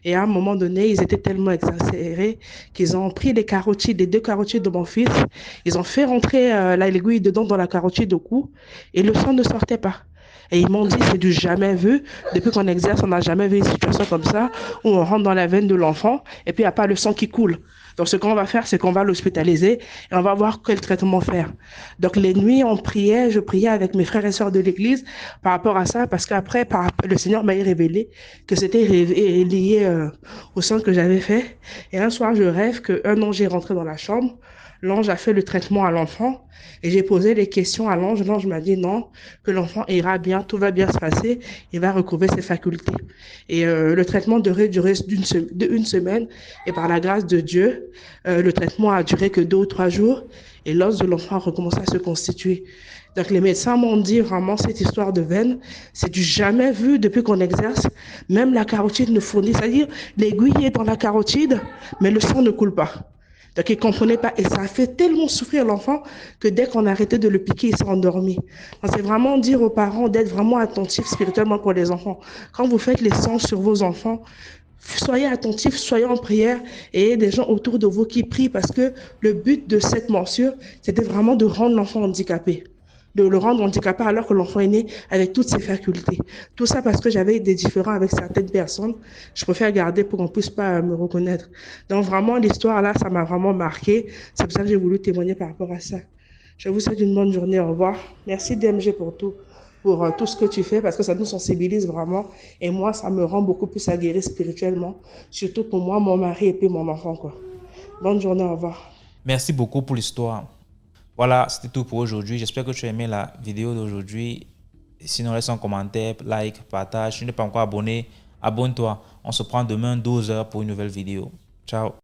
Et à un moment donné, ils étaient tellement exaspérés qu'ils ont pris les 2 carotides de mon fils. Ils ont fait rentrer l'aiguille dedans dans la carotide au cou et le sang ne sortait pas. Et ils m'ont dit, c'est du jamais vu. Depuis qu'on exerce, on n'a jamais vu une situation comme ça où on rentre dans la veine de l'enfant et puis il n'y a pas le sang qui coule. Donc, ce qu'on va faire, c'est qu'on va l'hospitaliser et on va voir quel traitement faire. Donc, les nuits, je priais avec mes frères et sœurs de l'église par rapport à ça parce qu'après, le Seigneur m'a révélé que c'était lié au sang que j'avais fait. Et un soir, je rêve qu'un ange est rentré dans la chambre. L'ange a fait le traitement à l'enfant et j'ai posé des questions à l'ange. L'ange m'a dit non, que l'enfant ira bien, tout va bien se passer, il va recouvrer ses facultés. Et le traitement devrait durer une semaine et par la grâce de Dieu, le traitement a duré que 2 ou 3 jours et l'os de l'enfant a recommencé à se constituer. Donc les médecins m'ont dit vraiment cette histoire de veine, c'est du jamais vu depuis qu'on exerce. Même la carotide ne fournit, c'est-à-dire l'aiguille est dans la carotide, mais le sang ne coule pas. Donc, il ne comprenait pas. Et ça a fait tellement souffrir l'enfant que dès qu'on a arrêté de le piquer, il s'est endormi. Donc, c'est vraiment dire aux parents d'être vraiment attentifs spirituellement pour les enfants. Quand vous faites les songes sur vos enfants, soyez attentifs, soyez en prière et ayez des gens autour de vous qui prient parce que le but de cette morsure, c'était vraiment de rendre l'enfant handicapé. De le rendre handicapé alors que l'enfant est né avec toutes ses facultés. Tout ça parce que j'avais des différends avec certaines personnes. Je préfère garder pour qu'on ne puisse pas me reconnaître. Donc vraiment, l'histoire là, ça m'a vraiment marqué. C'est pour ça que j'ai voulu témoigner par rapport à ça. Je vous souhaite une bonne journée. Au revoir. Merci DMG pour tout ce que tu fais parce que ça nous sensibilise vraiment. Et moi, ça me rend beaucoup plus aguerri spirituellement, surtout pour moi, mon mari et puis mon enfant, quoi. Bonne journée, au revoir. Merci beaucoup pour l'histoire. Voilà, c'était tout pour aujourd'hui. J'espère que tu as aimé la vidéo d'aujourd'hui. Sinon, laisse un commentaire, like, partage. Si tu n'es pas encore abonné, abonne-toi. On se prend demain 12h pour une nouvelle vidéo. Ciao.